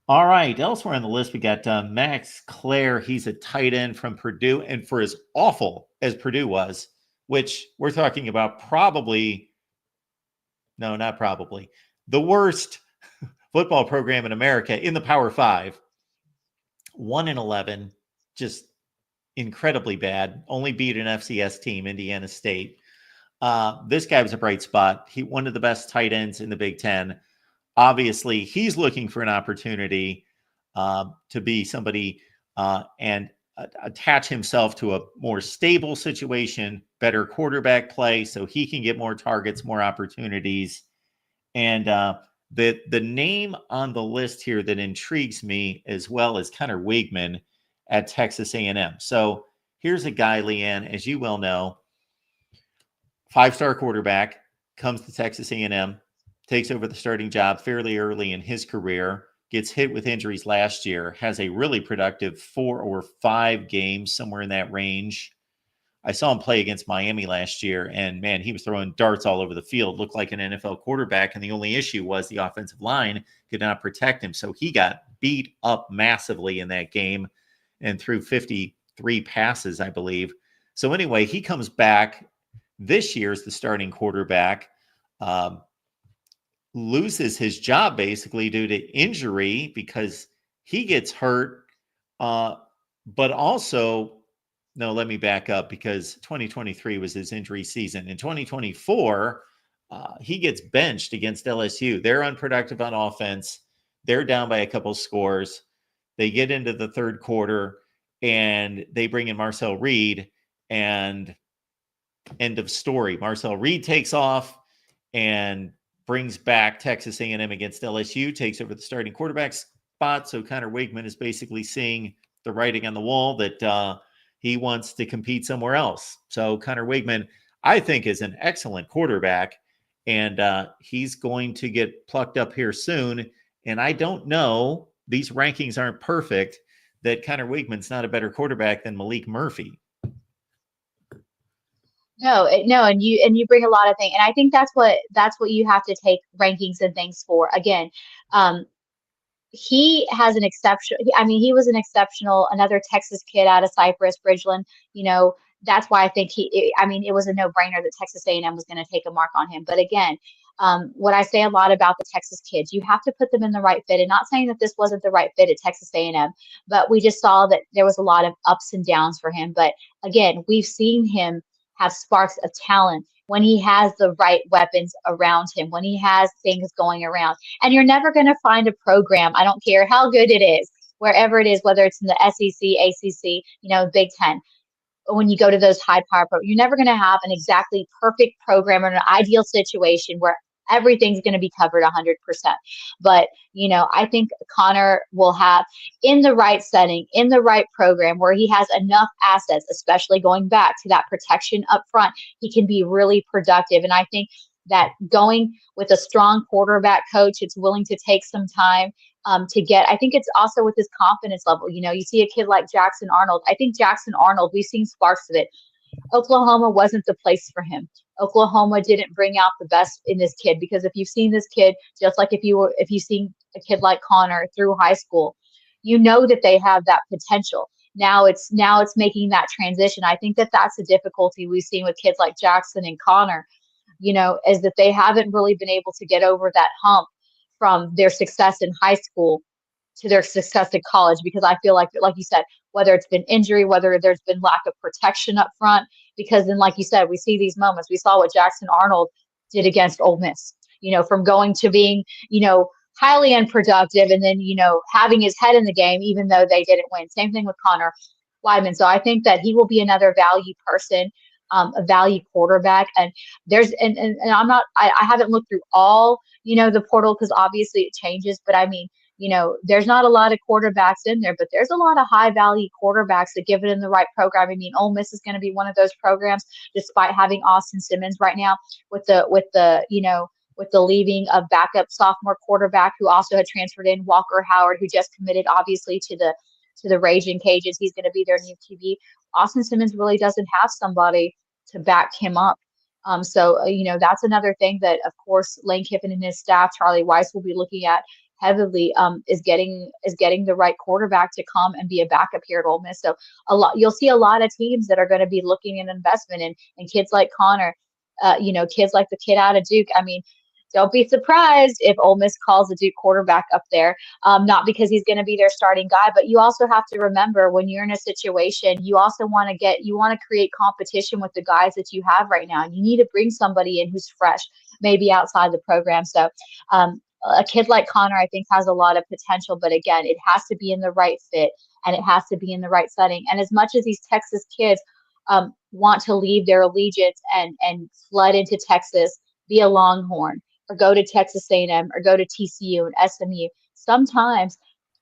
All right, elsewhere on the list, we got Max Clare. He's a tight end from Purdue. And for as awful as Purdue was, which we're talking about probably No, not probably. The worst football program in America in the Power Five, 1-11, just incredibly bad. Only beat an FCS team, Indiana State. This guy was a bright spot. He one of the best tight ends in the Big Ten. Obviously, he's looking for an opportunity to be somebody and attach himself to a more stable situation, better quarterback play, so he can get more targets, more opportunities. And the name on the list here that intrigues me as well is Connor Wigman at Texas A&M. So here's a guy, Leanne, as you well know, five-star quarterback, comes to Texas A&M, takes over the starting job fairly early in his career, gets hit with injuries last year, has a really productive 4 or 5 games, somewhere in that range. I saw him play against Miami last year, and man, he was throwing darts all over the field, looked like an NFL quarterback. And the only issue was the offensive line could not protect him. So he got beat up massively in that game and threw 53 passes, I believe. So anyway, he comes back this year as the starting quarterback, loses his job basically due to injury because he gets hurt. But also, no, let me back up because 2023 was his injury season. In 2024, he gets benched against LSU. They're unproductive on offense. They're down by a couple scores. They get into the third quarter and they bring in Marcel Reed, and end of story. Marcel Reed takes off and brings back Texas A&M against LSU, takes over the starting quarterback spot. So Connor Wigman is basically seeing the writing on the wall that he wants to compete somewhere else. So Connor Wigman, I think, is an excellent quarterback, and he's going to get plucked up here soon. And I don't know, these rankings aren't perfect, that Connor Wigman's not a better quarterback than Malik Murphy. No, and you bring a lot of things, and I think that's what you have to take rankings and things for. Again, he has an exception. I mean, he was an exceptional, another Texas kid out of Cypress, Bridgeland. You know, that's why I think I mean, it was a no-brainer that Texas A&M was going to take a mark on him. But again, what I say a lot about the Texas kids, you have to put them in the right fit. And not saying that this wasn't the right fit at Texas A&M, but we just saw that there was a lot of ups and downs for him. But again, we've seen him have sparks of talent when he has the right weapons around him, when he has things going around. And you're never going to find a program, I don't care how good it is, wherever it is, whether it's in the SEC, ACC, Big Ten, when you go to those high power programs, you're never going to have an exactly perfect program or an ideal situation where everything's going to be covered 100%. But, I think Connor will have, in the right setting, in the right program where he has enough assets, especially going back to that protection up front, he can be really productive. And I think that going with a strong quarterback coach, it's willing to take some time to get. I think it's also with his confidence level. You see a kid like Jackson Arnold. I think Jackson Arnold, we've seen sparks of it. Oklahoma wasn't the place for him. Oklahoma didn't bring out the best in this kid, because if you've seen this kid, just like if you've seen a kid like Connor through high school, you know that they have that potential. Now it's making that transition. I think that that's a difficulty we've seen with kids like Jackson and Connor, is that they haven't really been able to get over that hump from their success in high school to their success in college, because I feel like you said, whether it's been injury, whether there's been lack of protection up front, because then, like you said, we see these moments. We saw what Jackson Arnold did against Ole Miss, from going to being, highly unproductive and then, having his head in the game, even though they didn't win. Same thing with Connor Weidman. So I think that he will be another value person, a value quarterback. And I haven't looked through all, the portal, because obviously it changes, but I mean, there's not a lot of quarterbacks in there, but there's a lot of high value quarterbacks that give it in the right program. I mean, Ole Miss is going to be one of those programs, despite having Austin Simmons right now with the leaving of backup sophomore quarterback who also had transferred in, Walker Howard, who just committed obviously to the Raging Cajuns. He's going to be their new QB. Austin Simmons really doesn't have somebody to back him up. So that's another thing that, of course, Lane Kiffin and his staff, Charlie Weiss, will be looking at heavily, is getting the right quarterback to come and be a backup here at Ole Miss. So you'll see a lot of teams that are going to be looking at investment in kids like Connor, kids like the kid out of Duke. I mean, don't be surprised if Ole Miss calls a Duke quarterback up there. Not because he's going to be their starting guy, but you also have to remember when you're in a situation, you also want to create competition with the guys that you have right now. And you need to bring somebody in who's fresh, maybe outside the program. So a kid like Connor, I think, has a lot of potential, but again, it has to be in the right fit and it has to be in the right setting. And as much as these Texas kids want to leave their allegiance and flood into Texas, be a Longhorn, or go to Texas A&M, or go to TCU and SMU, sometimes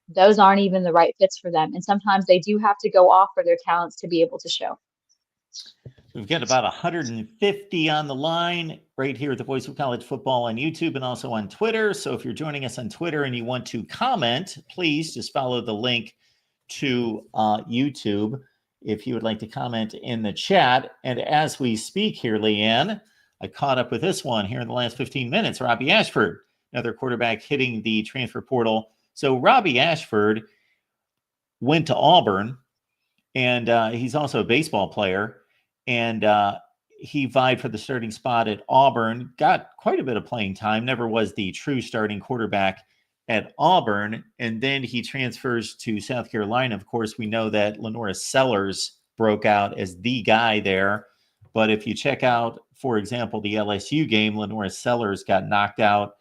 those aren't even the right fits for them. And sometimes they do have to go off for their talents to be able to show. We've got about 150 on the line right here at the Voice of College Football on YouTube and also on Twitter. So if you're joining us on Twitter and you want to comment, please just follow the link to YouTube if you would like to comment in the chat. And as we speak here, Leanne, I caught up with this one here in the last 15 minutes. Robbie Ashford, another quarterback hitting the transfer portal. So Robbie Ashford went to Auburn, and he's also a baseball player. And he vied for the starting spot at Auburn, got quite a bit of playing time, never was the true starting quarterback at Auburn. And then he transfers to South Carolina. Of course, we know that Lenora Sellers broke out as the guy there. But if you check out, for example, the LSU game, Lenora Sellers got knocked out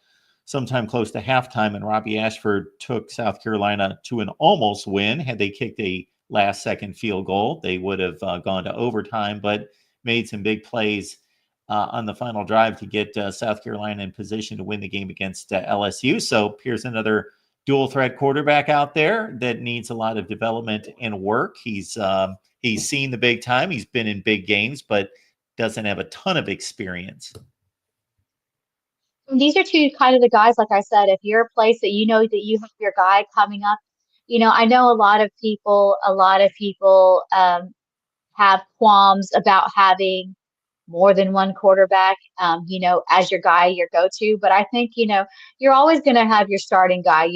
sometime close to halftime, and Robbie Ashford took South Carolina to an almost win. Had they kicked a last-second field goal, they would have gone to overtime, but made some big plays on the final drive to get South Carolina in position to win the game against LSU. So here's another dual-threat quarterback out there that needs a lot of development and work. He's seen the big time. He's been in big games, but doesn't have a ton of experience. These are two kind of the guys, like I said, if you're a place that you know that you have your guy coming up, I know a lot of people have qualms about having more than one quarterback, as your guy, your go-to. But I think, you're always going to have your starting guy,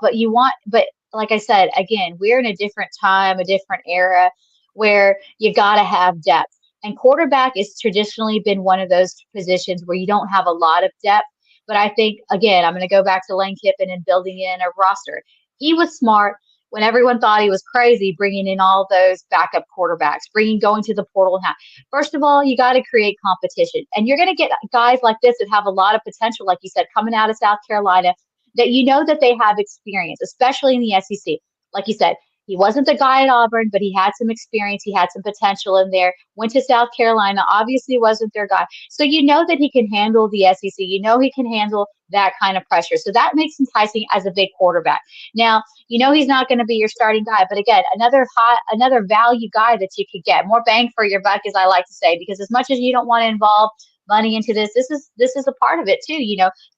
but like I said, again, we're in a different time, a different era where you got to have depth. And quarterback has traditionally been one of those positions where you don't have a lot of depth. But I think, again, I'm going to go back to Lane Kiffin and building in a roster. He was smart when everyone thought he was crazy, bringing in all those backup quarterbacks, going to the portal now. First of all, you got to create competition. And you're going to get guys like this that have a lot of potential, like you said, coming out of South Carolina, that that they have experience, especially in the SEC. Like you said, he wasn't the guy at Auburn, but he had some experience. He had some potential in there. Went to South Carolina, obviously wasn't their guy. So that he can handle the SEC. He can handle that kind of pressure. So that makes him enticing as a big quarterback. Now, he's not going to be your starting guy, but again, another value guy that you could get, more bang for your buck, as I like to say, because as much as you don't want to involve money into this is a part of it too.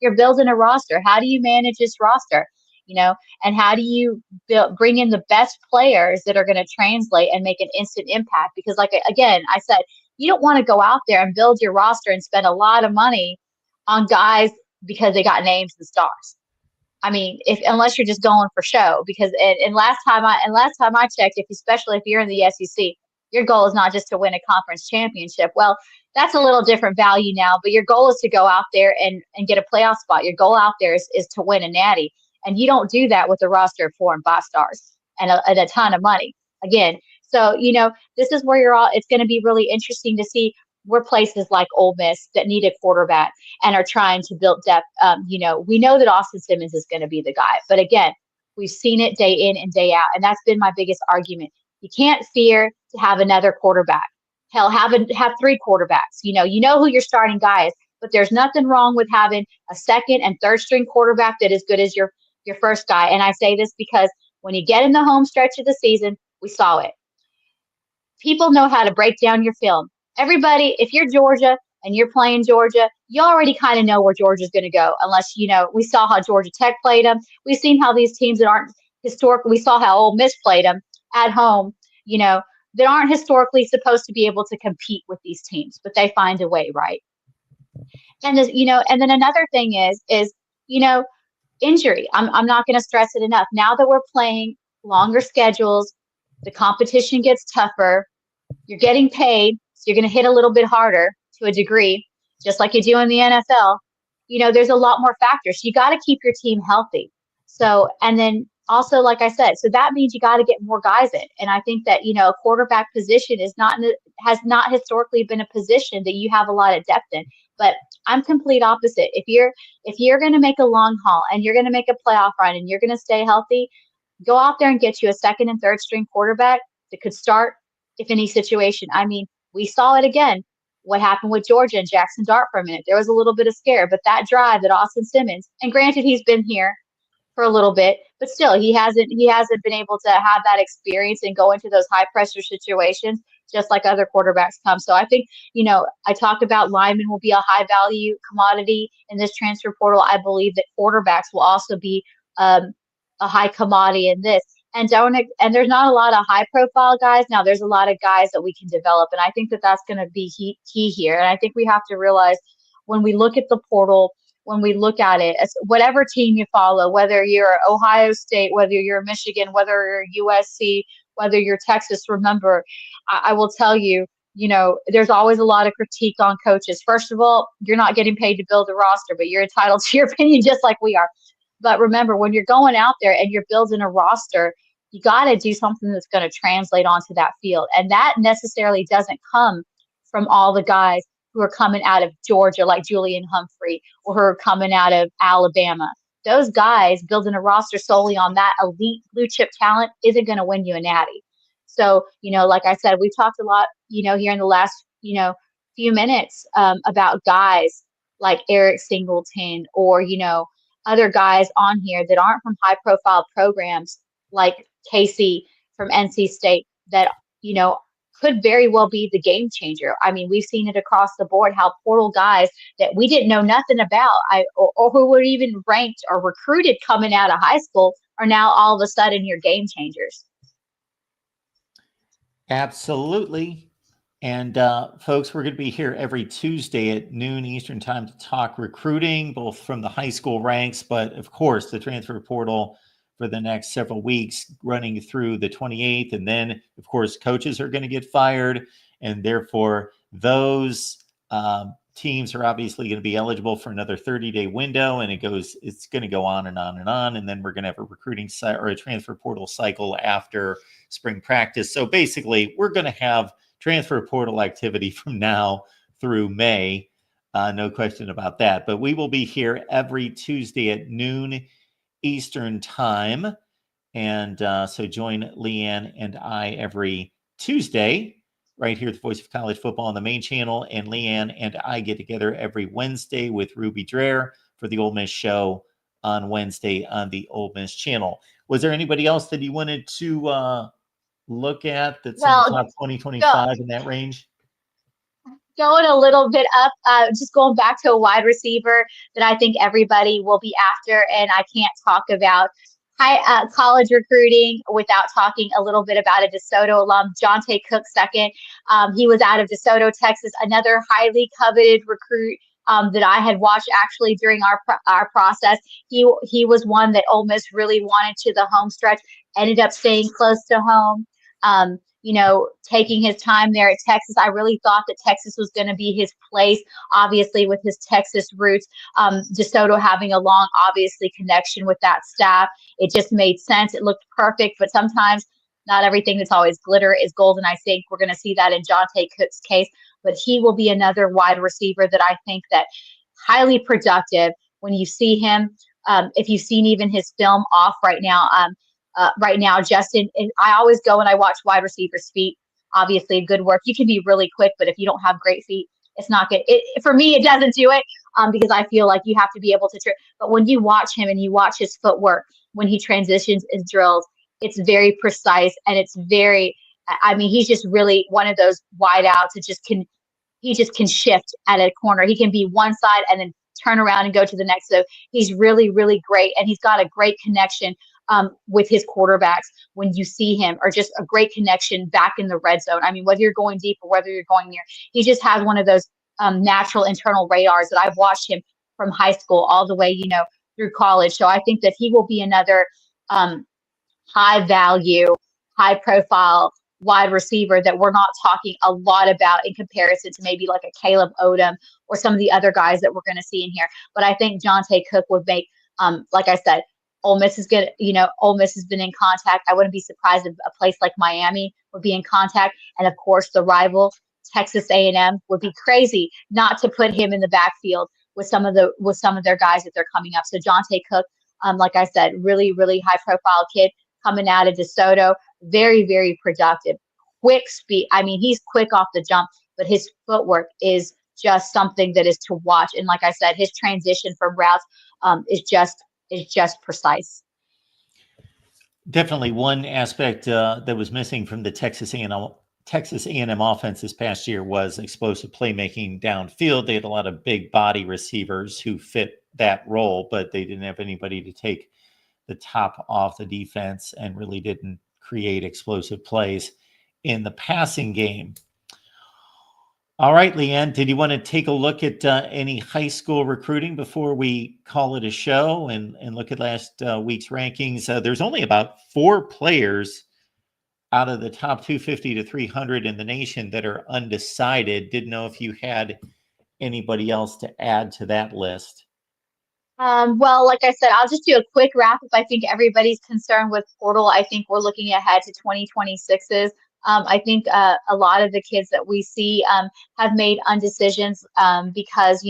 You're building a roster. How do you manage this roster? And how do you bring in the best players that are going to translate and make an instant impact? Because again, I said, you don't want to go out there and build your roster and spend a lot of money on guys because they got names and stars. I mean, unless you're just going for show, because and last time I checked, especially if you're in the SEC, your goal is not just to win a conference championship. Well, that's a little different value now, but your goal is to go out there and get a playoff spot. Your goal out there is to win a natty. And you don't do that with a roster of 4 and 5 stars and a ton of money. Again, so, this is where it's going to be really interesting to see where places like Ole Miss that need a quarterback and are trying to build depth. We know that Austin Simmons is going to be the guy. But again, we've seen it day in and day out. And that's been my biggest argument. You can't fear to have another quarterback. Hell, have 3 quarterbacks. You know who your starting guy is. But there's nothing wrong with having a second and third string quarterback that is good as your first guy. And I say this because when you get in the home stretch of the season, we saw it. People know how to break down your film. Everybody, if you're Georgia and you're playing Georgia, you already kind of know where Georgia's going to go, unless, we saw how Georgia Tech played them. We've seen how these teams that aren't historical, we saw how Ole Miss played them at home, that aren't historically supposed to be able to compete with these teams, but they find a way, right? And, and then another thing is, injury. I'm not going to stress it enough. Now that we're playing longer schedules, the competition gets tougher. You're getting paid, so you're going to hit a little bit harder to a degree, just like you do in the NFL. there's a lot more factors. You got to keep your team healthy. So, and then also, like I said, so that means you got to get more guys in. And I think that, a quarterback position has not historically been a position that you have a lot of depth in. But I'm complete opposite. If you're going to make a long haul and you're going to make a playoff run and you're going to stay healthy, go out there and get you a second and third string quarterback that could start if any situation. I mean, we saw it again. What happened with Georgia and Jackson Dart for a minute? There was a little bit of scare, but that drive that Austin Simmons, and granted he's been here for a little bit, but still he hasn't been able to have that experience and go into those high pressure situations just like other quarterbacks come. So I think, I talk about linemen will be a high value commodity in this transfer portal. I believe that quarterbacks will also be a high commodity in this. And there's not a lot of high profile guys. Now there's a lot of guys that we can develop. And I think that that's going to be key here. And I think we have to realize when we look at the portal, when we look at it, as whatever team you follow, whether you're Ohio State, whether you're Michigan, whether you're USC, whether you're Texas, remember, I will tell you, there's always a lot of critique on coaches. First of all, you're not getting paid to build a roster, but you're entitled to your opinion just like we are. But remember, when you're going out there and you're building a roster, you got to do something that's going to translate onto that field. And that necessarily doesn't come from all the guys who are coming out of Georgia, like Julian Humphrey, or who are coming out of Alabama. Those guys building a roster solely on that elite blue chip talent isn't going to win you a natty. So, like I said, we've talked a lot, here in the last, few minutes about guys like Eric Singleton or, other guys on here that aren't from high profile programs like Casey from NC State that, could very well be the game changer. I mean, we've seen it across the board, how portal guys that we didn't know nothing about or who were even ranked or recruited coming out of high school are now all of a sudden your game changers. Absolutely. And folks, we're going to be here every Tuesday at noon Eastern time to talk recruiting, both from the high school ranks, but of course, the transfer portal for the next several weeks running through the 28th. And then, of course, coaches are going to get fired. And therefore, those teams are obviously going to be eligible for another 30-day window. And it's going to go on and on and on. And then we're going to have a recruiting or a transfer portal cycle after spring practice. So basically, we're going to have transfer portal activity from now through May. No question about that. But we will be here every Tuesday at noon Eastern time. And so join Leanne and I every Tuesday right here at the Voice of College Football on the main channel. And Leanne and I get together every Wednesday with Ruby Dreher for the Ole Miss Show on Wednesday on the Ole Miss channel. Was there anybody else that you wanted to look at that's in the top 2025 in that range? Going a little bit up, just going back to a wide receiver that I think everybody will be after, and I can't talk about college recruiting without talking a little bit about a DeSoto alum, Jonte Cook second. He was out of DeSoto, Texas, another highly coveted recruit that I had watched actually during our process. He was one that Ole Miss really wanted to the home stretch, ended up staying close to home. Taking his time there at Texas. I really thought that Texas was going to be his place, obviously, with his Texas roots. DeSoto having a long, obviously, connection with that staff. It just made sense. It looked perfect, but sometimes not everything that's always glitter is gold, and I think we're going to see that in Jonte Cook's case. But he will be another wide receiver that I think that highly productive when you see him. If you've seen even his film off right now, Justin, and I always go and I watch wide receivers' feet. Obviously, good work. You can be really quick, but if you don't have great feet, it's not good. For me, it doesn't do it because I feel like you have to be able to trip. But when you watch him and you watch his footwork, when he transitions his drills, it's very precise and it's very, he's just really one of those wideouts that he just can shift at a corner. He can be one side and then turn around and go to the next. So he's really, really great. And he's got a great connection with his quarterbacks when you see him, or just a great connection back in the red zone. Whether you're going deep or whether you're going near, he just has one of those natural internal radars that I've watched him from high school all the way, through college. So I think that he will be another high value, high profile wide receiver that we're not talking a lot about in comparison to maybe like a Caleb Odom or some of the other guys that we're going to see in here. But I think Jonte Cook would make, like I said, Ole Miss is good. Ole Miss has been in contact. I wouldn't be surprised if a place like Miami would be in contact. And of course, the rival Texas A&M would be crazy not to put him in the backfield with some of their guys that they're coming up. So Jonte Cook, like I said, really, really high profile kid coming out of DeSoto, very, very productive, quick speed. I mean, he's quick off the jump, but his footwork is just something that is to watch. And like I said, his transition from routes is just precise. Definitely one aspect that was missing from the Texas A&M offense this past year was explosive playmaking downfield. They had a lot of big body receivers who fit that role, but they didn't have anybody to take the top off the defense and really didn't create explosive plays in the passing game. All right, Leanne, did you want to take a look at any high school recruiting before we call it a show and look at last week's rankings? There's only about 4 players out of the top 250 to 300 in the nation that are undecided. Didn't know if you had anybody else to add to that list. Well, like I said, I'll just do a quick wrap up. I think everybody's concerned with portal. I think we're looking ahead to 2026s. I think a lot of the kids that we see have made undecisions because,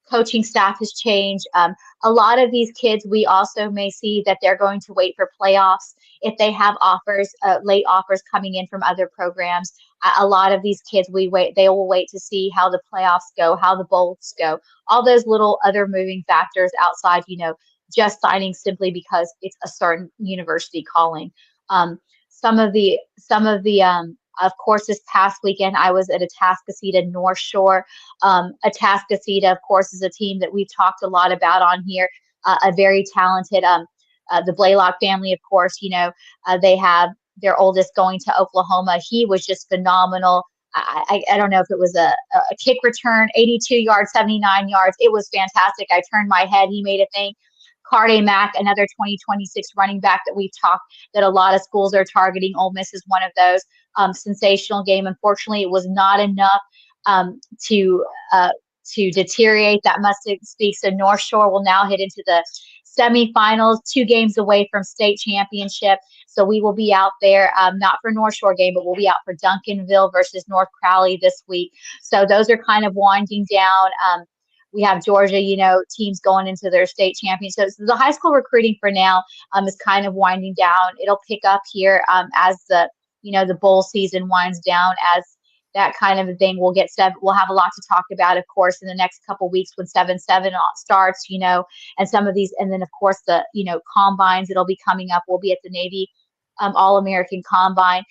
coaching staff has changed. A lot of these kids, we also may see that they're going to wait for playoffs if they have offers, late offers coming in from other programs. A lot of these kids, they will wait to see how the playoffs go, how the bowls go, all those little other moving factors outside, just signing simply because it's a certain university calling. Some of the of course, this past weekend I was at Atascocita North Shore. Atascocita, of course, is a team that we've talked a lot about on here. A very talented, the Blaylock family, of course. They have their oldest going to Oklahoma. He was just phenomenal. I don't know if it was a kick return, 82 yards, 79 yards. It was fantastic. I turned my head. He made a thing. Carde Mack, another 2026 running back that we've talked that a lot of schools are targeting. Ole Miss is one of those. Sensational game. Unfortunately, it was not enough to deteriorate that must speak. So North Shore will now hit into the semifinals, 2 games away from state championship. So we will be out there, not for North Shore game, but we'll be out for Duncanville versus North Crowley this week. So those are kind of winding down. We have Georgia, teams going into their state championships. So the high school recruiting for now is kind of winding down. It'll pick up here as the bowl season winds down, as that kind of a thing. We'll have a lot to talk about, of course, in the next couple weeks when 7-7 starts, and some of these, and then of course the combines that'll be coming up. We'll be at the Navy All-American Combine,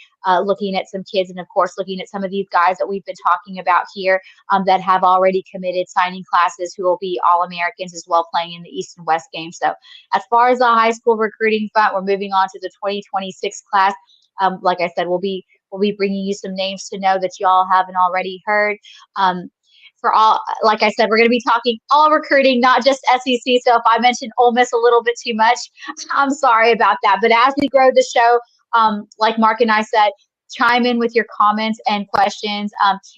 looking at some kids, and of course looking at some of these guys that we've been talking about here that have already committed signing classes who will be All-Americans as well, playing in the East and West game. So as far as the high school recruiting front, we're moving on to the 2026 class. Like I said, we'll be bringing you some names to know that y'all haven't already heard. For all, like I said, we're going to be talking all recruiting, not just SEC. So if I mentioned Ole Miss a little bit too much, I'm sorry about that. But as we grow the show, like Mark and I said, chime in with your comments and questions.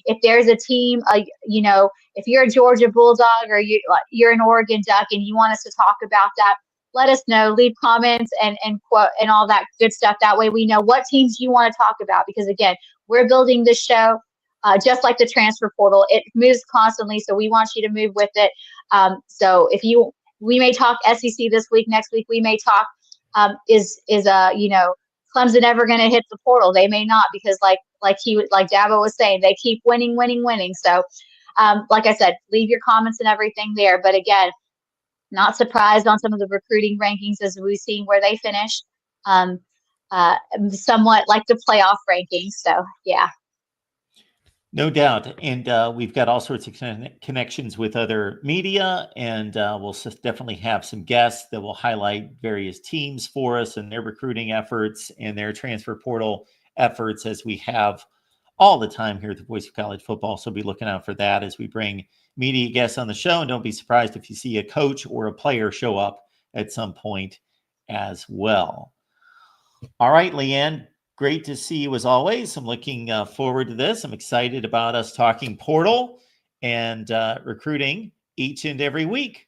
If there's a team, if you're a Georgia Bulldog or you're an Oregon Duck and you want us to talk about that, let us know. Leave comments and quote and all that good stuff. That way we know what teams you want to talk about. Because again, we're building this show. Just like the transfer portal, it moves constantly, so we want you to move with it. So we may talk SEC this week. Next week we may talk is Clemson ever going to hit the portal? They may not, because like Dabo was saying, they keep winning. So like I said, leave your comments and everything there. But again, not surprised on some of the recruiting rankings as we've seen where they finished. Somewhat like the playoff rankings. So yeah. No doubt. And we've got all sorts of connections with other media, and we'll definitely have some guests that will highlight various teams for us and their recruiting efforts and their transfer portal efforts, as we have all the time here at the Voice of College Football. So be looking out for that as we bring media guests on the show. And don't be surprised if you see a coach or a player show up at some point as well. All right, Leanne, Great to see you as always. I'm looking forward to this. I'm excited about us talking portal and recruiting each and every week.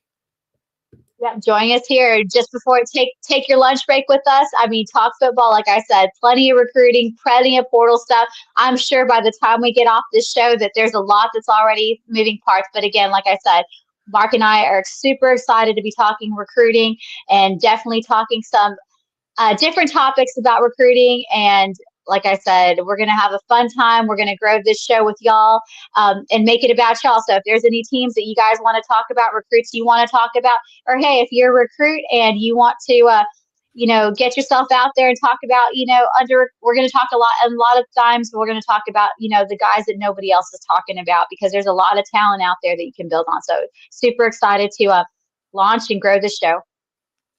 Yeah, join us here just before take your lunch break with us. I mean, talk football, like I said, plenty of recruiting, plenty of portal stuff. I'm sure by the time we get off this show that there's a lot that's already moving parts. But again, like I said, Mark and I are super excited to be talking recruiting and definitely talking some different topics about recruiting. And like I said, we're going to have a fun time. We're going to grow this show with y'all and make it about y'all. So if there's any teams that you guys want to talk about, recruits you want to talk about, or hey, if you're a recruit and you want to, get yourself out there and talk about, we're going to talk a lot of times we're going to talk about, the guys that nobody else is talking about because there's a lot of talent out there that you can build on. So super excited to launch and grow this show.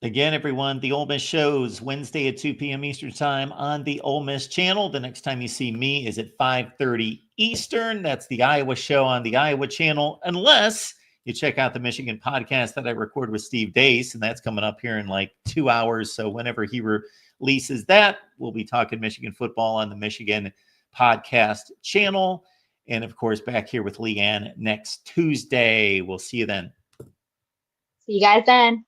Again, everyone, the Ole Miss shows Wednesday at 2 p.m. Eastern time on the Ole Miss channel. The next time you see me is at 5:30 Eastern. That's the Iowa show on the Iowa channel, unless you check out the Michigan podcast that I record with Steve Dace, and that's coming up here in like 2 hours. So whenever he releases that, we'll be talking Michigan football on the Michigan podcast channel. And of course, back here with Leanne next Tuesday. We'll see you then. See you guys then.